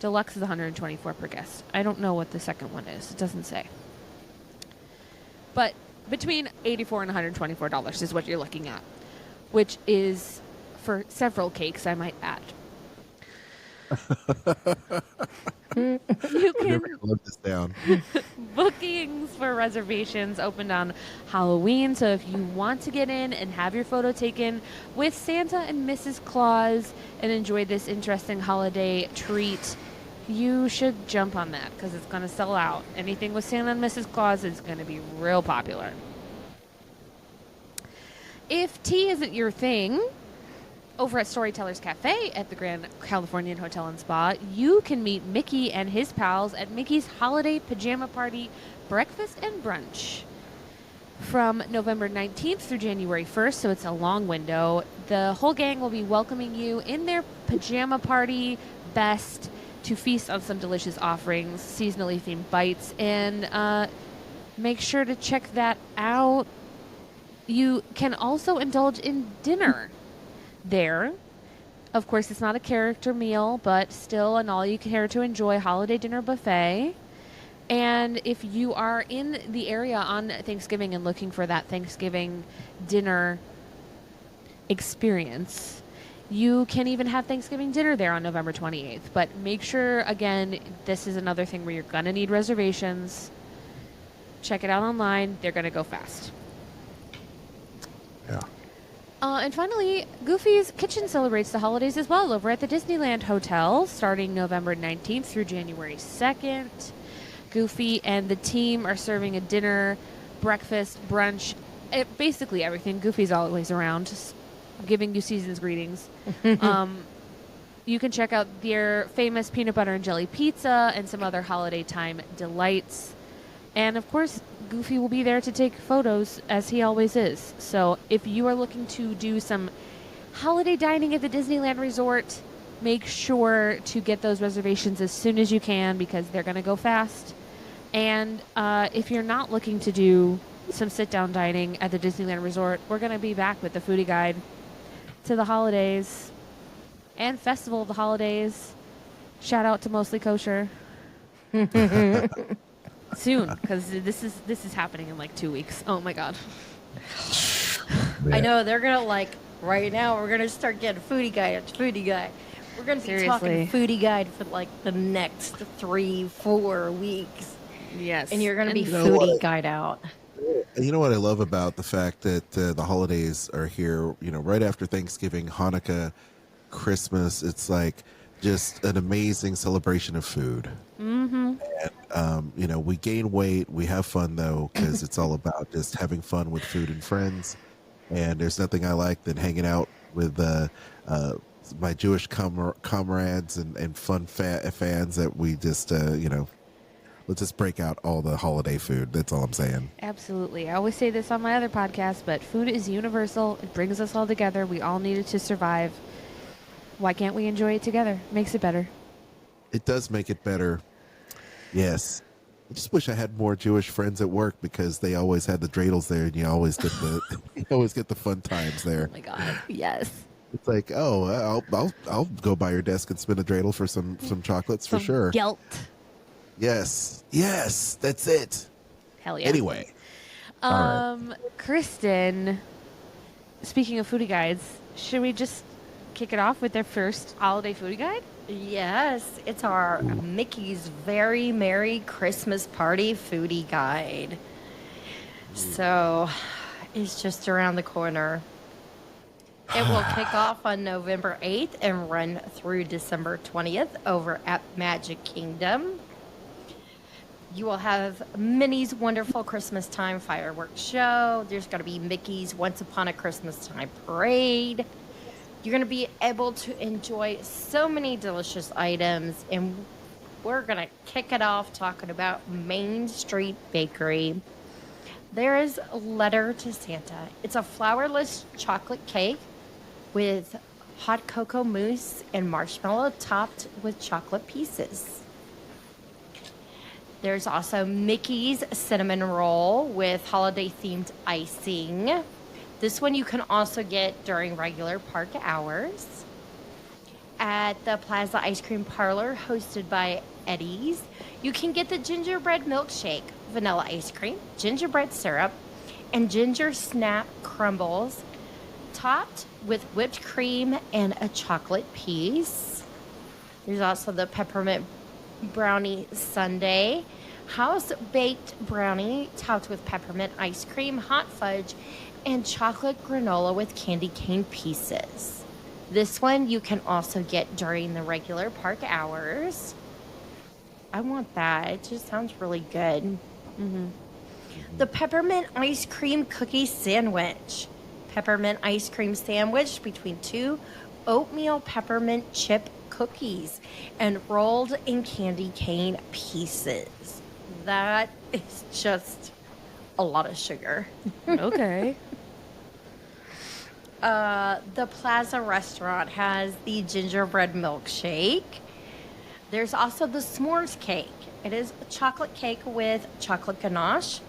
Deluxe is $124 per guest. I don't know what the second one is. It doesn't say. But between $84 and $124 is what you're looking at, which is for several cakes, I might add. You can look this down. Bookings for reservations opened on Halloween, so if you want to get in and have your photo taken with Santa and Mrs. Claus and enjoy this interesting holiday treat, you should jump on that because it's going to sell out. Anything with Santa and Mrs. Claus is going to be real popular. If tea isn't your thing, over at Storytellers Cafe at the Grand Californian Hotel and Spa, you can meet Mickey and his pals at Mickey's Holiday Pajama Party Breakfast and Brunch. From November 19th through January 1st, so it's a long window, the whole gang will be welcoming you in their pajama party best to feast on some delicious offerings, seasonally themed bites, and make sure to check that out. You can also indulge in dinner there. Of course, it's not a character meal, but still an all-you-care-to-enjoy holiday dinner buffet. And if you are in the area on Thanksgiving and looking for that Thanksgiving dinner experience, you can even have Thanksgiving dinner there on November 28th. But make sure, again, this is another thing where you're going to need reservations. Check it out online. They're going to go fast. Yeah. And finally, Goofy's Kitchen celebrates the holidays as well over at the Disneyland Hotel, starting November 19th through January 2nd. Goofy and the team are serving a dinner, breakfast, brunch, basically everything. Goofy's always around, just giving you season's greetings. You can check out their famous peanut butter and jelly pizza and some other holiday time delights. And, of course, Goofy will be there to take photos, as he always is. So if you are looking to do some holiday dining at the Disneyland Resort, make sure to get those reservations as soon as you can because they're going to go fast. And if you're not looking to do some sit-down dining at the Disneyland Resort, we're going to be back with the Foodie Guide to the holidays and Festival of the Holidays. Shout out to Mostly Kosher. Soon, because this is happening in like 2 weeks. Oh my god. I know, they're going to right now, we're going to start getting Foodie Guide after Foodie Guide. We're going to be talking Foodie Guide for the next 3-4 weeks. Yes. And you're going to be Foodie Guide out. You know what I love about the fact that the holidays are here, right after Thanksgiving, Hanukkah, Christmas, it's like just an amazing celebration of food. Mm-hmm. And, we gain weight. We have fun, though, because it's all about just having fun with food and friends. And there's nothing I like than hanging out with my Jewish comrades and fun fans that we just, let's just break out all the holiday food. That's all I'm saying. Absolutely. I always say this on my other podcast, but food is universal. It brings us all together. We all need it to survive. Why can't we enjoy it together? Makes it better. It does make it better. Yes. I just wish I had more Jewish friends at work because they always had the dreidels there and you always get the fun times there. Oh my God. Yes. It's like, oh, I'll go by your desk and spin a dreidel for some chocolates for sure. Gelt. Yes, that's it. Hell yeah. Anyway, Kristen, speaking of foodie guides, should we just kick it off with their first holiday foodie guide? Yes, it's our Mickey's Very Merry Christmas Party Foodie Guide. So, it's just around the corner. It will kick off on November 8th and run through December 20th over at Magic Kingdom. You will have Minnie's Wonderful Christmas Time Fireworks Show. There's going to be Mickey's Once Upon a Christmas Time Parade. You're going to be able to enjoy so many delicious items. And we're going to kick it off talking about Main Street Bakery. There is a Letter to Santa. It's a flourless chocolate cake with hot cocoa mousse and marshmallow topped with chocolate pieces. There's also Mickey's Cinnamon Roll with holiday-themed icing. This one you can also get during regular park hours. At the Plaza Ice Cream Parlor, hosted by Eddie's, you can get the gingerbread milkshake, vanilla ice cream, gingerbread syrup, and ginger snap crumbles, topped with whipped cream and a chocolate piece. There's also the peppermint brownie sundae, house-baked brownie topped with peppermint ice cream, hot fudge, and chocolate granola with candy cane pieces. This one you can also get during the regular park hours. I want that. It just sounds really good. Mm-hmm. The peppermint ice cream cookie sandwich. Peppermint ice cream sandwich between 2 oatmeal peppermint chip cookies and rolled in candy cane pieces. That is just a lot of sugar. Okay. The Plaza restaurant has the gingerbread milkshake. There's also the s'mores cake. It is a chocolate cake with chocolate ganache,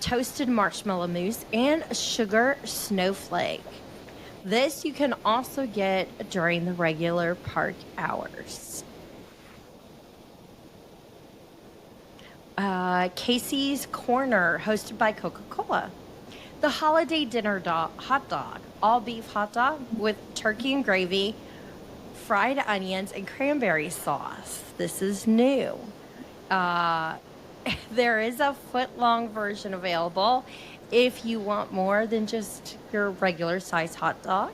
toasted marshmallow mousse, and a sugar snowflake. This you can also get during the regular park hours. Casey's Corner, hosted by Coca-Cola. The holiday dinner hot dog, all beef hot dog with turkey and gravy, fried onions, and cranberry sauce. This is new. There is a foot-long version available if you want more than just your regular size hot dog.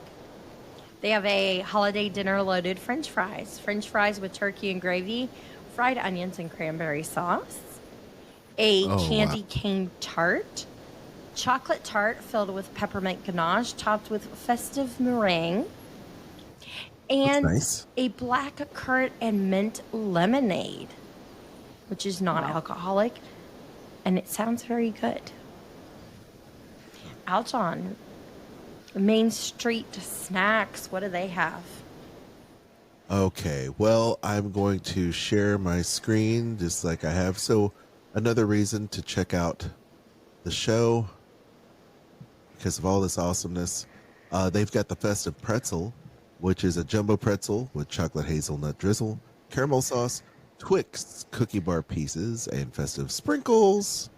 They have a holiday dinner loaded French fries with turkey and gravy, fried onions, and cranberry sauce. A candy cane tart, chocolate tart filled with peppermint ganache topped with festive meringue, and a black currant and mint lemonade, which is non-alcoholic, and it sounds very good. Aljon, Main Street Snacks, what do they have? Okay, well, I'm going to share my screen just like I have. So another reason to check out the show because of all this awesomeness. They've got the festive pretzel, which is a jumbo pretzel with chocolate hazelnut drizzle, caramel sauce, Twix cookie bar pieces, and festive sprinkles.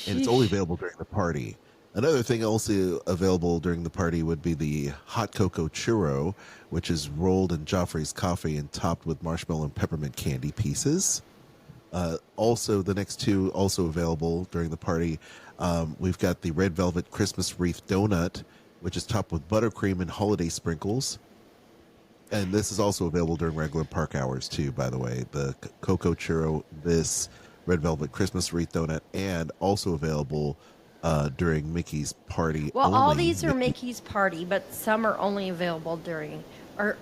And it's only available during the party. Another thing also available during the party would be the hot cocoa churro, which is rolled in Joffrey's coffee and topped with marshmallow and peppermint candy pieces. Also, the next two also available during the party. We've got the red velvet Christmas wreath donut, which is topped with buttercream and holiday sprinkles. And this is also available during regular park hours too, by the way. The cocoa churro, this red velvet Christmas wreath donut, and also available during Mickey's party. Well, all these are Mickey's party, but some are only available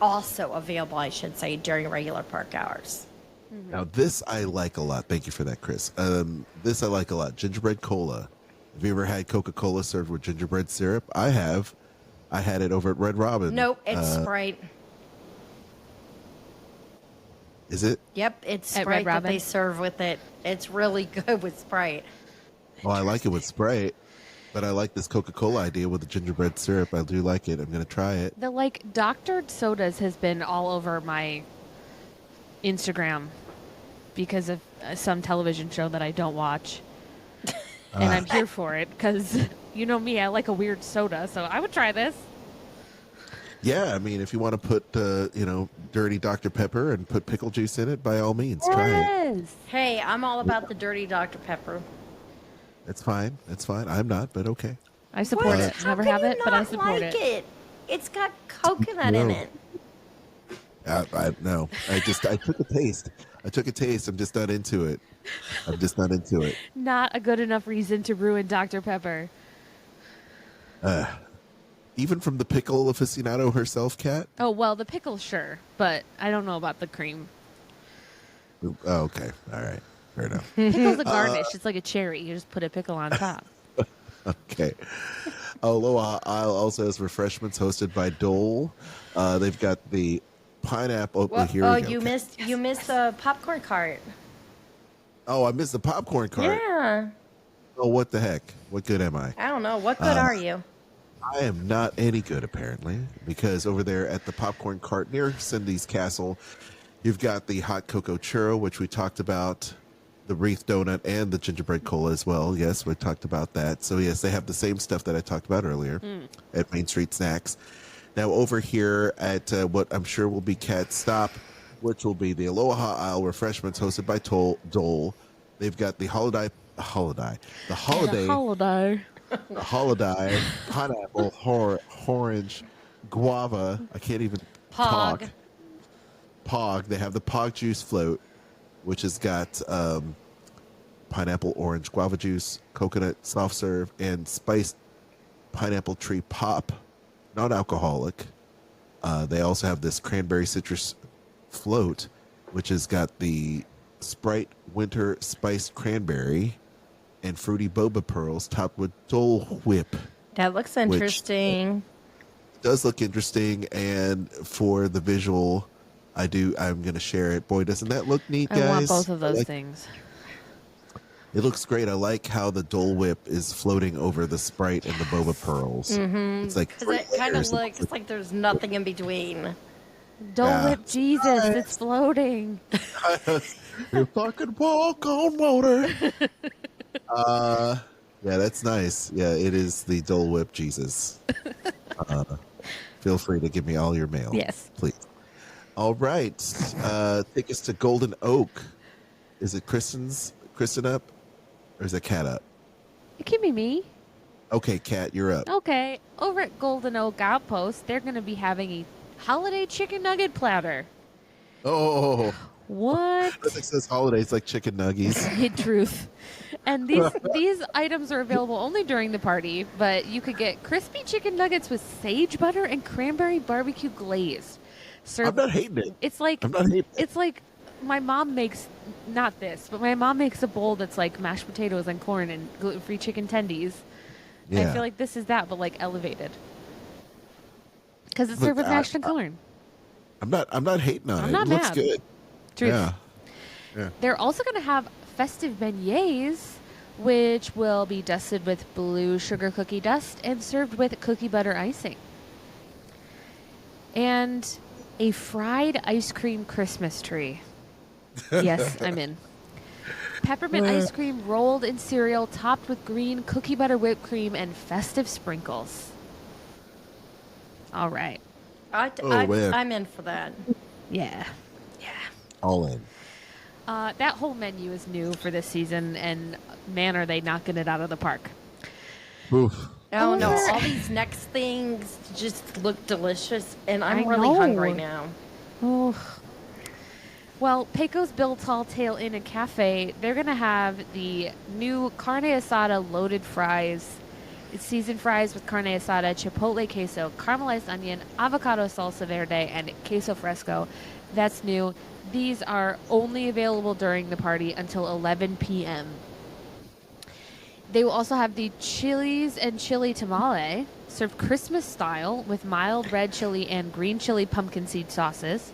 also available, I should say, during regular park hours. Mm-hmm. Now, this I like a lot. Thank you for that, Chris. This I like a lot. Gingerbread cola. Have you ever had Coca-Cola served with gingerbread syrup? I have. I had it over at Red Robin. Nope, it's Sprite. Is it? Yep, it's Sprite that they serve with it. It's really good with Sprite. Oh, I like it with Sprite, but I like this Coca-Cola idea with the gingerbread syrup. I do like it. I'm going to try it. The doctored sodas has been all over my Instagram because of some television show that I don't watch. And I'm here for it because, you know me, I like a weird soda, so I would try this. Yeah, I mean, if you want to put, dirty Dr. Pepper and put pickle juice in it, by all means, try it. Hey, I'm all about the dirty Dr. Pepper. It's fine. It's fine. I'm not, but okay. I support it. Never have it, but I support it. It's got coconut in it. No. I took a taste. I'm just not into it. Not a good enough reason to ruin Dr. Pepper. Even from the pickle aficionado herself, Kat? Oh, well, the pickle, sure. But I don't know about the cream. Oh, okay. All right. Fair enough. Pickle's a garnish. It's like a cherry. You just put a pickle on top. Okay. Aloha Isle also has refreshments hosted by Dole. They've got the pineapple. You missed the popcorn cart. Oh, I missed the popcorn cart. Yeah. Oh, what the heck? What good am I? I don't know. What good are you? I am not any good, apparently, because over there at the popcorn cart near Cindy's Castle, you've got the hot cocoa churro, which we talked about, the wreath donut, and the gingerbread cola as well. Yes, we talked about that. So, yes, they have the same stuff that I talked about earlier at Main Street Snacks. Now, over here at what I'm sure will be Cat's Stop, which will be the Aloha Isle refreshments hosted by Dole. They've got the holiday pineapple, orange, guava. I can't even talk. Pog. They have the Pog juice float, which has got pineapple, orange, guava juice, coconut soft serve, and spiced pineapple tree pop, non-alcoholic. They also have this cranberry citrus float, which has got the Sprite Winter Spiced Cranberry and Fruity Boba Pearls topped with Dole Whip. That looks interesting. Does look interesting, and for the visual, I'm going to share it. Boy, doesn't that look neat, guys? I want both of those things. It looks great. I like how the Dole Whip is floating over the Sprite and the Boba Pearls. Mm-hmm. It's like it kind of looks like there's nothing in between. Dole Whip Jesus, it's floating. If I could walk on water. Yeah, that's nice. Yeah, it is the Dole Whip Jesus. Feel free to give me all your mail. Yes. Please. All right. Take us to Golden Oak. Is it Kristen up? Or is it Kat up? It can be me. Okay, Kat, you're up. Okay. Over at Golden Oak Outpost, they're going to be having a holiday chicken nugget platter. Oh. What? It says holidays like chicken nuggies. Truth. And these items are available only during the party, but you could get crispy chicken nuggets with sage butter and cranberry barbecue glaze. I'm not hating it. I'm not hating it. It's like my mom makes, not this, but my mom makes a bowl that's like mashed potatoes and corn and gluten-free chicken tendies. Yeah. I feel like this is that, but like elevated. Because it's served with mashed and corn. I'm not hating on it. Not It looks mad. good. Truth. Yeah. They're also going to have festive beignets, which will be dusted with blue sugar cookie dust and served with cookie butter icing. And a fried ice cream Christmas tree. Yes, I'm in. Peppermint ice cream rolled in cereal, topped with green cookie butter whipped cream and festive sprinkles. All right. I'm in for that. Yeah. All in. That whole menu is new for this season, and man, are they knocking it out of the park. Oof. Oh, no. All these next things just look delicious, and I'm really hungry now. Oh. Well, Pecos Bill Tall Tale Inn and Cafe, they're going to have the new carne asada loaded fries. It's seasoned fries with carne asada, chipotle queso, caramelized onion, avocado salsa verde, and queso fresco. That's new. These are only available during the party until 11 p.m. They will also have the chilies and chili tamale, served Christmas style with mild red chili and green chili pumpkin seed sauces,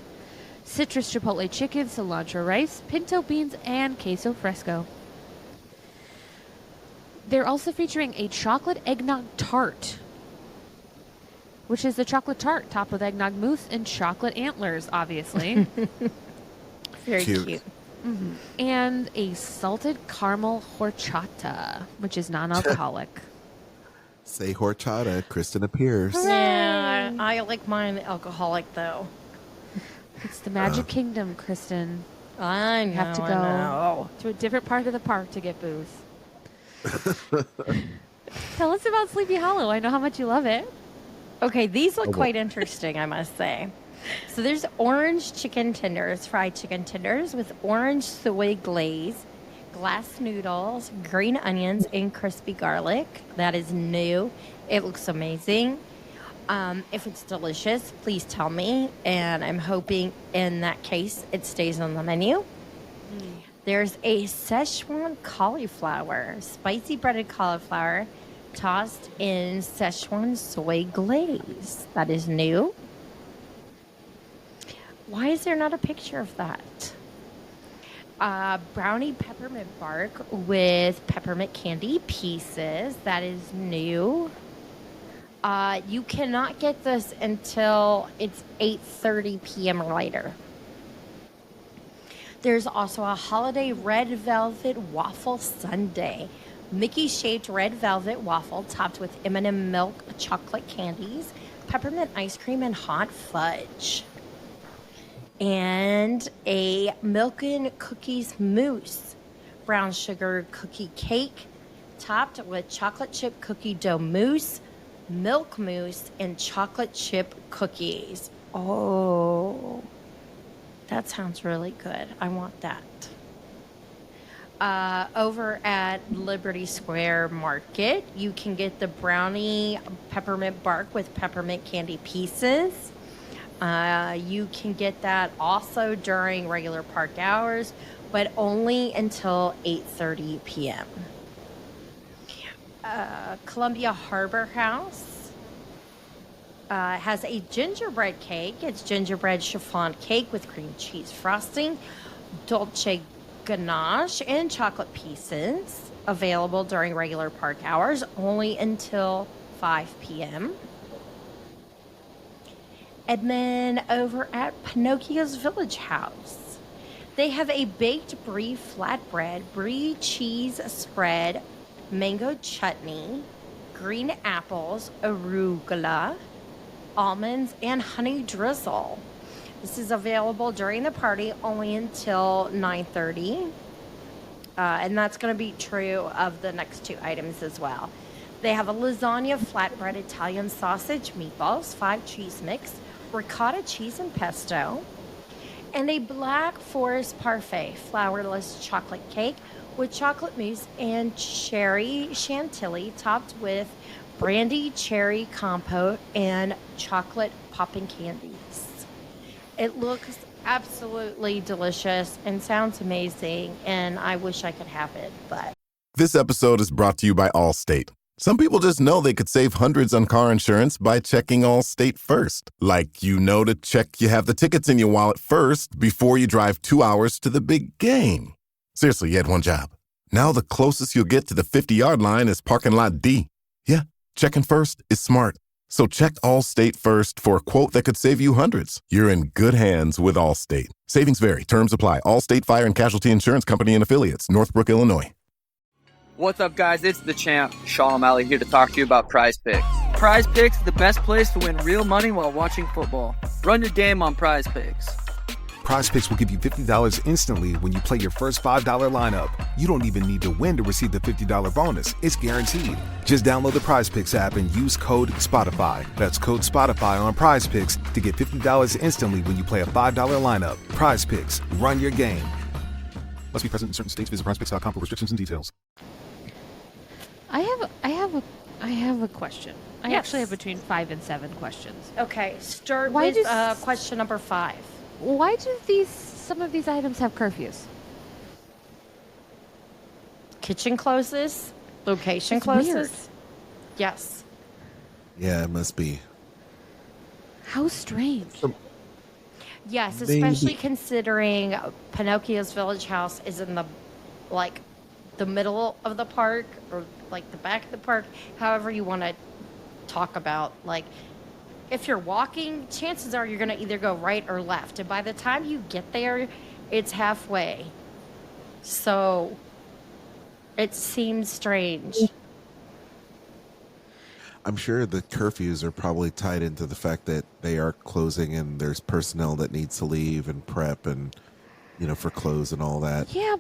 citrus chipotle chicken, cilantro rice, pinto beans, and queso fresco. They're also featuring a chocolate eggnog tart, which is the chocolate tart topped with eggnog mousse and chocolate antlers, obviously. Very cute. Mm-hmm. And a salted caramel horchata, which is non-alcoholic. Say horchata, Kristen appears. Yeah, I like mine alcoholic, though. It's the Magic Kingdom, Kristen. I know. You have to go to a different part of the park to get booze. Tell us about Sleepy Hollow. I know how much you love it. Okay, these look quite interesting, I must say. So there's orange chicken tenders, fried chicken tenders with orange soy glaze, glass noodles, green onions, and crispy garlic. That is new. It looks amazing. If it's delicious, please tell me. And I'm hoping in that case it stays on the menu. There's a Szechuan cauliflower, spicy breaded cauliflower, tossed in Szechuan soy glaze. That is new. Why is there not a picture of that? Brownie peppermint bark with peppermint candy pieces. That is new. You cannot get this until it's 8:30 p.m. or later. There's also a holiday red velvet waffle sundae. Mickey-shaped red velvet waffle topped with M&M milk chocolate candies, peppermint ice cream, and hot fudge. And a milk and cookies mousse, brown sugar cookie cake, topped with chocolate chip cookie dough mousse, milk mousse, and chocolate chip cookies. Oh, that sounds really good. I want that. Over at Liberty Square Market, you can get the brownie peppermint bark with peppermint candy pieces. You can get that also during regular park hours, but only until 8:30 p.m. Columbia Harbor House has a gingerbread cake. It's gingerbread chiffon cake with cream cheese frosting, dolce ganache, and chocolate pieces. Available during regular park hours, only until 5 p.m. And then over at Pinocchio's Village House, they have a baked brie flatbread, brie cheese spread, mango chutney, green apples, arugula, almonds, and honey drizzle. This is available during the party only until 9:30. And that's going to be true of the next two items as well. They have a lasagna flatbread Italian sausage meatballs, 5 cheese mix, ricotta cheese and pesto, and a Black Forest parfait flourless chocolate cake with chocolate mousse and cherry chantilly topped with brandy cherry compote and chocolate popping candies. It looks absolutely delicious and sounds amazing, and I wish I could have it, but... This episode is brought to you by Allstate. Some people just know they could save hundreds on car insurance by checking Allstate first. Like, to check you have the tickets in your wallet first before you drive 2 hours to the big game. Seriously, you had one job. Now the closest you'll get to the 50-yard line is parking lot D. Yeah, checking first is smart. So check Allstate first for a quote that could save you hundreds. You're in good hands with Allstate. Savings vary. Terms apply. Allstate Fire and Casualty Insurance Company and Affiliates. Northbrook, Illinois. What's up, guys? It's the champ, Sean O'Malley, here to talk to you about Prize Picks. Prize Picks is the best place to win real money while watching football. Run your game on Prize Picks. Prize Picks will give you $50 instantly when you play your first $5 lineup. You don't even need to win to receive the $50 bonus. It's guaranteed. Just download the Prize Picks app and use code SPOTIFY. That's code SPOTIFY on Prize Picks to get $50 instantly when you play a $5 lineup. Prize Picks. Run your game. Must be present in certain states. Visit prizepicks.com for restrictions and details. I have a question. I Yes. actually have between 5 and 7 questions. Okay, start Why with does- question number 5. Why do some of these items have curfews? Kitchen closes, location It's closes. weird. Yes. Yeah, it must be. How strange. Yes, Maybe. especially considering Pinocchio's Village House is in the middle of the park, or like the back of the park, however you want to talk about. Like, if you're walking, chances are you're going to either go right or left, and by the time you get there, it's halfway. So it seems strange. I'm sure the curfews are probably tied into the fact that they are closing and there's personnel that needs to leave and prep and, for clothes and all that. Yeah.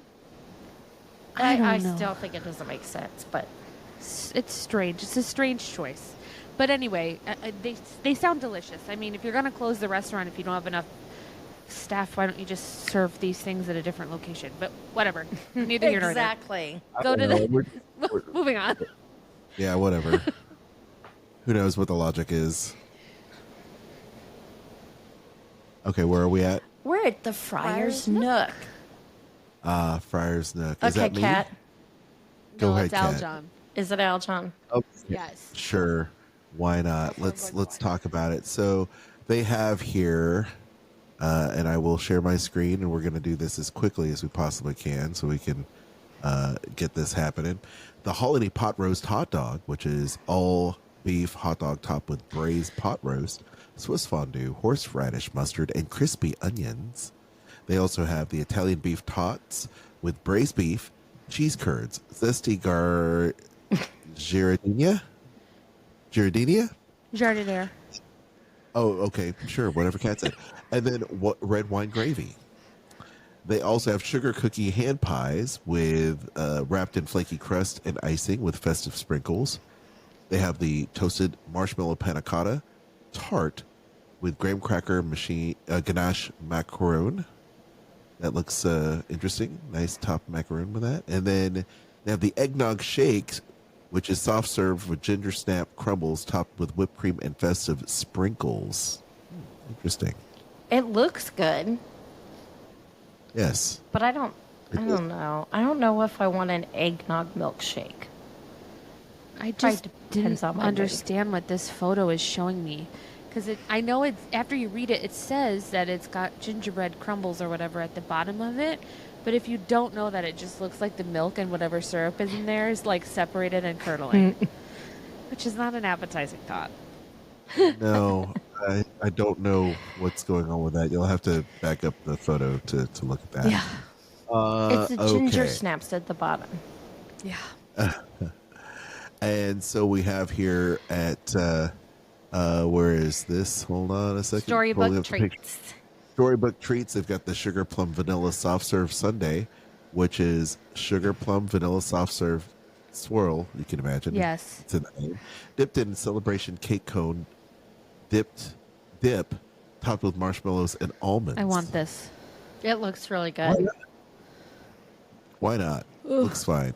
I I don't know. still think it doesn't make sense, but It's strange. It's a strange choice. But anyway, they sound delicious. I mean, if you're going to close the restaurant, if you don't have enough staff, why don't you just serve these things at a different location? But whatever. Neither here nor there. exactly. Go to the... We're- Moving on. Yeah, whatever. Who knows what the logic is? Okay, where are we at? We're at the Friar's Nook. Friar's Nook. Is Okay, that me? Kat. Go No, ahead, it's Kat. Aljon. Is it Aljon? Oh, Yes. sure. Why not? Let's talk about it. So they have here, and I will share my screen, and we're going to do this as quickly as we possibly can so we can get this happening. The holiday pot roast hot dog, which is all beef hot dog topped with braised pot roast, Swiss fondue, horseradish mustard, and crispy onions. They also have the Italian beef tots with braised beef, cheese curds, zesty Giardiniera? Jardiniere. Oh, okay, sure, whatever Kat said. And then red wine gravy. They also have sugar cookie hand pies with wrapped in flaky crust and icing with festive sprinkles. They have the toasted marshmallow panna cotta tart with graham cracker ganache macaron. That looks interesting. Nice top macaron with that. And then they have the eggnog shakes, which is soft served with ginger snap crumbles topped with whipped cream and festive sprinkles. Interesting. It looks good. Yes. But I don't know. I don't know if I want an eggnog milkshake. I just didn't understand what this photo is showing me. Because I know it's, after you read it, it says that it's got gingerbread crumbles or whatever at the bottom of it. But if you don't know that, it just looks like the milk and whatever syrup is in there is like separated and curdling. Which is not an appetizing thought. No, I don't know what's going on with that. You'll have to back up the photo to look at that. Yeah. It's the ginger snaps at the bottom. Yeah. And so we have here at, where is this? Hold on a second. Storybook Treats. Storybook Treats. They've got the Sugar Plum Vanilla Soft Serve Sundae, which is Sugar Plum Vanilla Soft Serve Swirl. You can imagine. Yes. It's in the name. Dipped in Celebration Cake Cone. Dip, topped with marshmallows and almonds. I want this. It looks really good. Why not? Looks fine.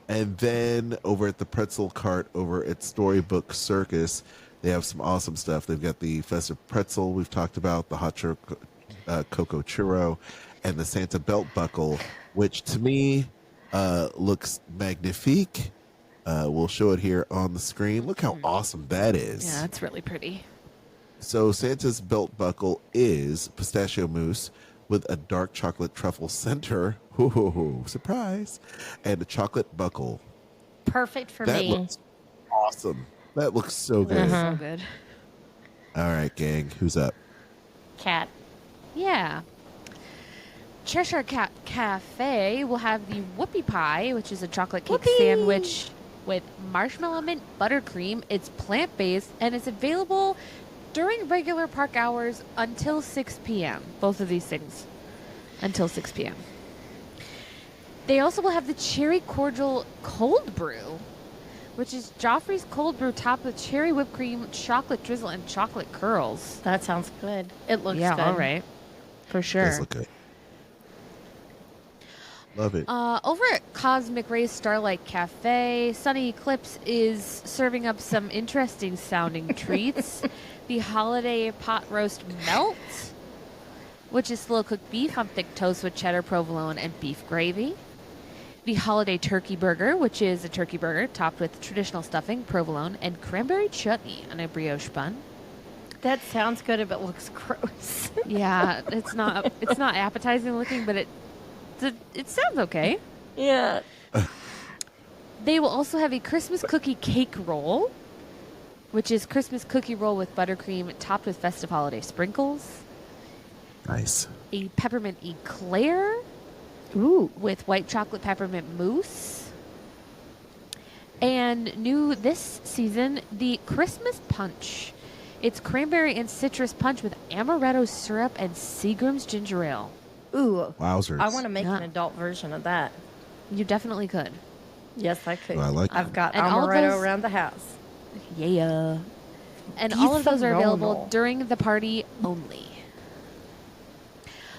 And then over at the pretzel cart over at Storybook Circus, they have some awesome stuff. They've got the festive pretzel we've talked about, the hot cocoa churro, and the Santa belt buckle, which to me looks magnifique. We'll show it here on the screen. Look how awesome that is. Yeah, that's really pretty. So Santa's belt buckle is pistachio mousse with a dark chocolate truffle center. Ooh, surprise. And a chocolate buckle. Perfect for that me. That looks awesome. That looks so good. So good. All right, gang. Who's up? Cat. Yeah. Cheshire Cat Cafe will have the whoopie pie, which is a chocolate cake sandwich with marshmallow mint buttercream. It's plant-based and it's available during regular park hours until 6 p.m. Both of these things until 6 p.m. They also will have the cherry cordial cold brew, which is Joffrey's cold brew topped with cherry whipped cream, chocolate drizzle, and chocolate curls. That sounds good. It looks good. Yeah, all right. For sure. It does look good. Love it. Over at Cosmic Rays Starlight Cafe, Sunny Eclipse is serving up some interesting sounding treats. The holiday pot roast melt, which is slow cooked beef on thick toast with cheddar, provolone, and beef gravy. The holiday turkey burger, which is a turkey burger topped with traditional stuffing, provolone, and cranberry chutney on a brioche bun. That sounds good if it looks gross. Yeah, it's not appetizing looking, but it sounds okay. Yeah. They will also have a Christmas cookie cake roll, which is Christmas cookie roll with buttercream topped with festive holiday sprinkles. Nice. A peppermint eclair. Ooh. With white chocolate peppermint mousse. And new this season, the Christmas punch. It's cranberry and citrus punch with amaretto syrup and Seagram's ginger ale. Ooh. Wowzers. I want to make an adult version of that. You definitely could. Yes, I could. Oh, I like I've got and amaretto around the house. Yeah. And Be all of those are available phenomenal. during the party only.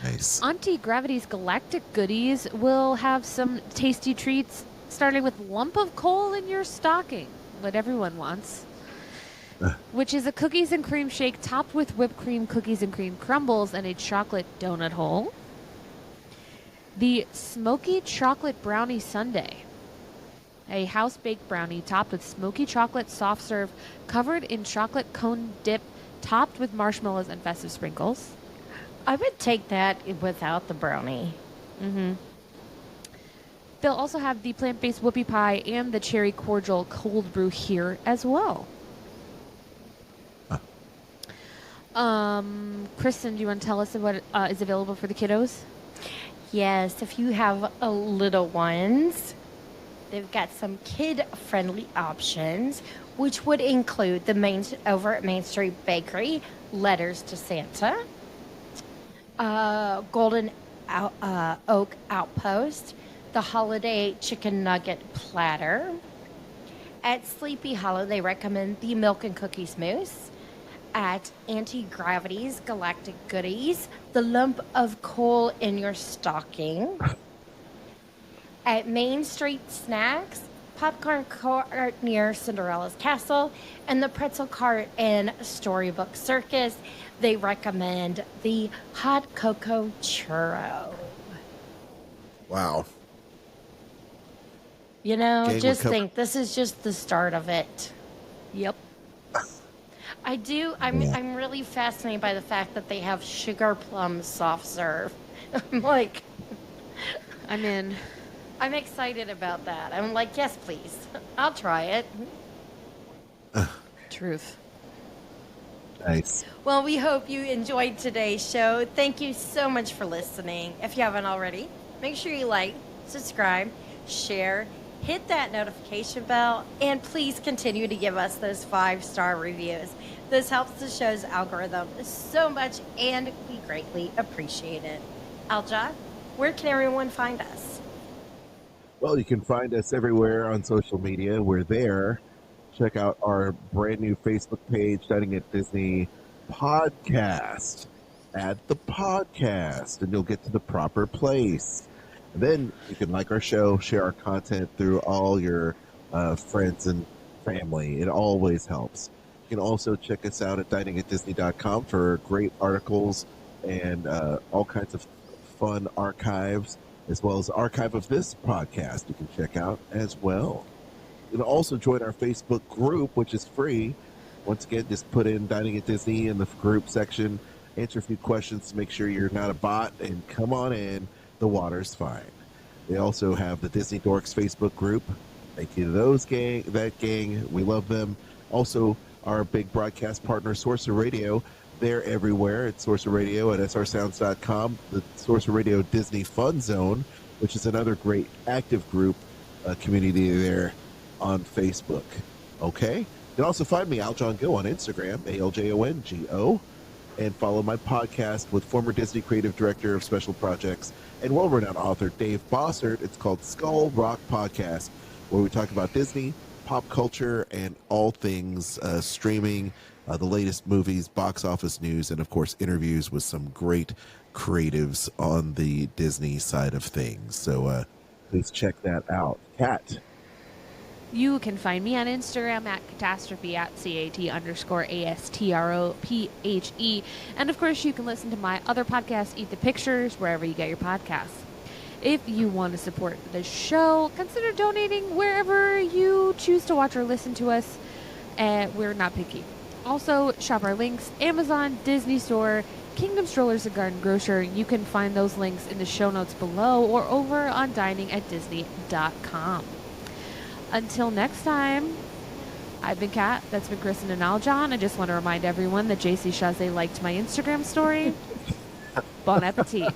Nice. Auntie Gravity's Galactic Goodies will have some tasty treats, starting with lump of coal in your stocking, what everyone wants, which is a cookies and cream shake topped with whipped cream, cookies and cream crumbles, and a chocolate donut hole. The Smoky Chocolate Brownie Sundae, a house-baked brownie topped with smoky chocolate soft serve, covered in chocolate cone dip, topped with marshmallows and festive sprinkles. I would take that without the brownie. Mm-hmm. They'll also have the plant-based whoopie pie and the cherry cordial cold brew here as well. Kristen, do you want to tell us what is available for the kiddos? Yes, if you have little ones, they've got some kid-friendly options, which would include the over at Main Street Bakery, Letters to Santa, Golden Oak Outpost, the Holiday Chicken Nugget Platter. At Sleepy Hollow, they recommend the Milk and Cookies Mousse. At Anti-Gravity's Galactic Goodies, the lump of coal in your stocking. At Main Street Snacks, popcorn cart near Cinderella's Castle, and the pretzel cart in Storybook Circus. They recommend the hot cocoa churro. Wow. You know, Gang just would think this is just the start of it. Yep. I'm really fascinated by the fact that they have sugar plum soft serve. I'm like, I'm in. I'm excited about that. I'm like, yes, please. I'll try it. Truth. Nice. Well, we hope you enjoyed today's show. Thank you so much for listening. If you haven't already, make sure you like, subscribe, share, hit that notification bell, and please continue to give us those 5-star reviews. This helps the show's algorithm so much, and we greatly appreciate it. Aljon, where can everyone find us? Well, you can find us everywhere on social media. We're there. Check out our brand new Facebook page, Dining at Disney Podcast. Add the podcast, and you'll get to the proper place. And then you can like our show, share our content through all your friends and family. It always helps. You can also check us out at diningatdisney.com for great articles and all kinds of fun archives, as well as the archive of this podcast you can check out as well. You can also join our Facebook group, which is free. Once again, just put in Dining at Disney in the group section, answer a few questions to make sure you're not a bot, and come on in. The water's fine. They also have the Disney Dorks Facebook group. Thank you to that gang. We love them. Also, our big broadcast partner, Sorcerer Radio. They're everywhere. It's Sorcerer Radio at srsounds.com. The Sorcerer Radio Disney Fun Zone, which is another great active group community there on Facebook. Okay? You can also find me, Aljon Go, on Instagram, ALJONGO, and follow my podcast with former Disney creative director of special projects and world-renowned author Dave Bossert. It's called Skull Rock Podcast, where we talk about Disney, pop culture, and all things streaming, the latest movies, box office news, and, of course, interviews with some great creatives on the Disney side of things. So please check that out. Kat. You can find me on Instagram at catastrophe, at CAT_ASTROPHE. And of course, you can listen to my other podcast, Eat the Pictures, wherever you get your podcasts. If you want to support the show, consider donating wherever you choose to watch or listen to us. We're not picky. Also, shop our links, Amazon, Disney Store, Kingdom Strollers and Garden Grocer. You can find those links in the show notes below or over on diningatdisney.com. Until next time, I've been Kat, that's been Kristen and Aljon. I just want to remind everyone that JC Chazé liked my Instagram story. Bon appetit.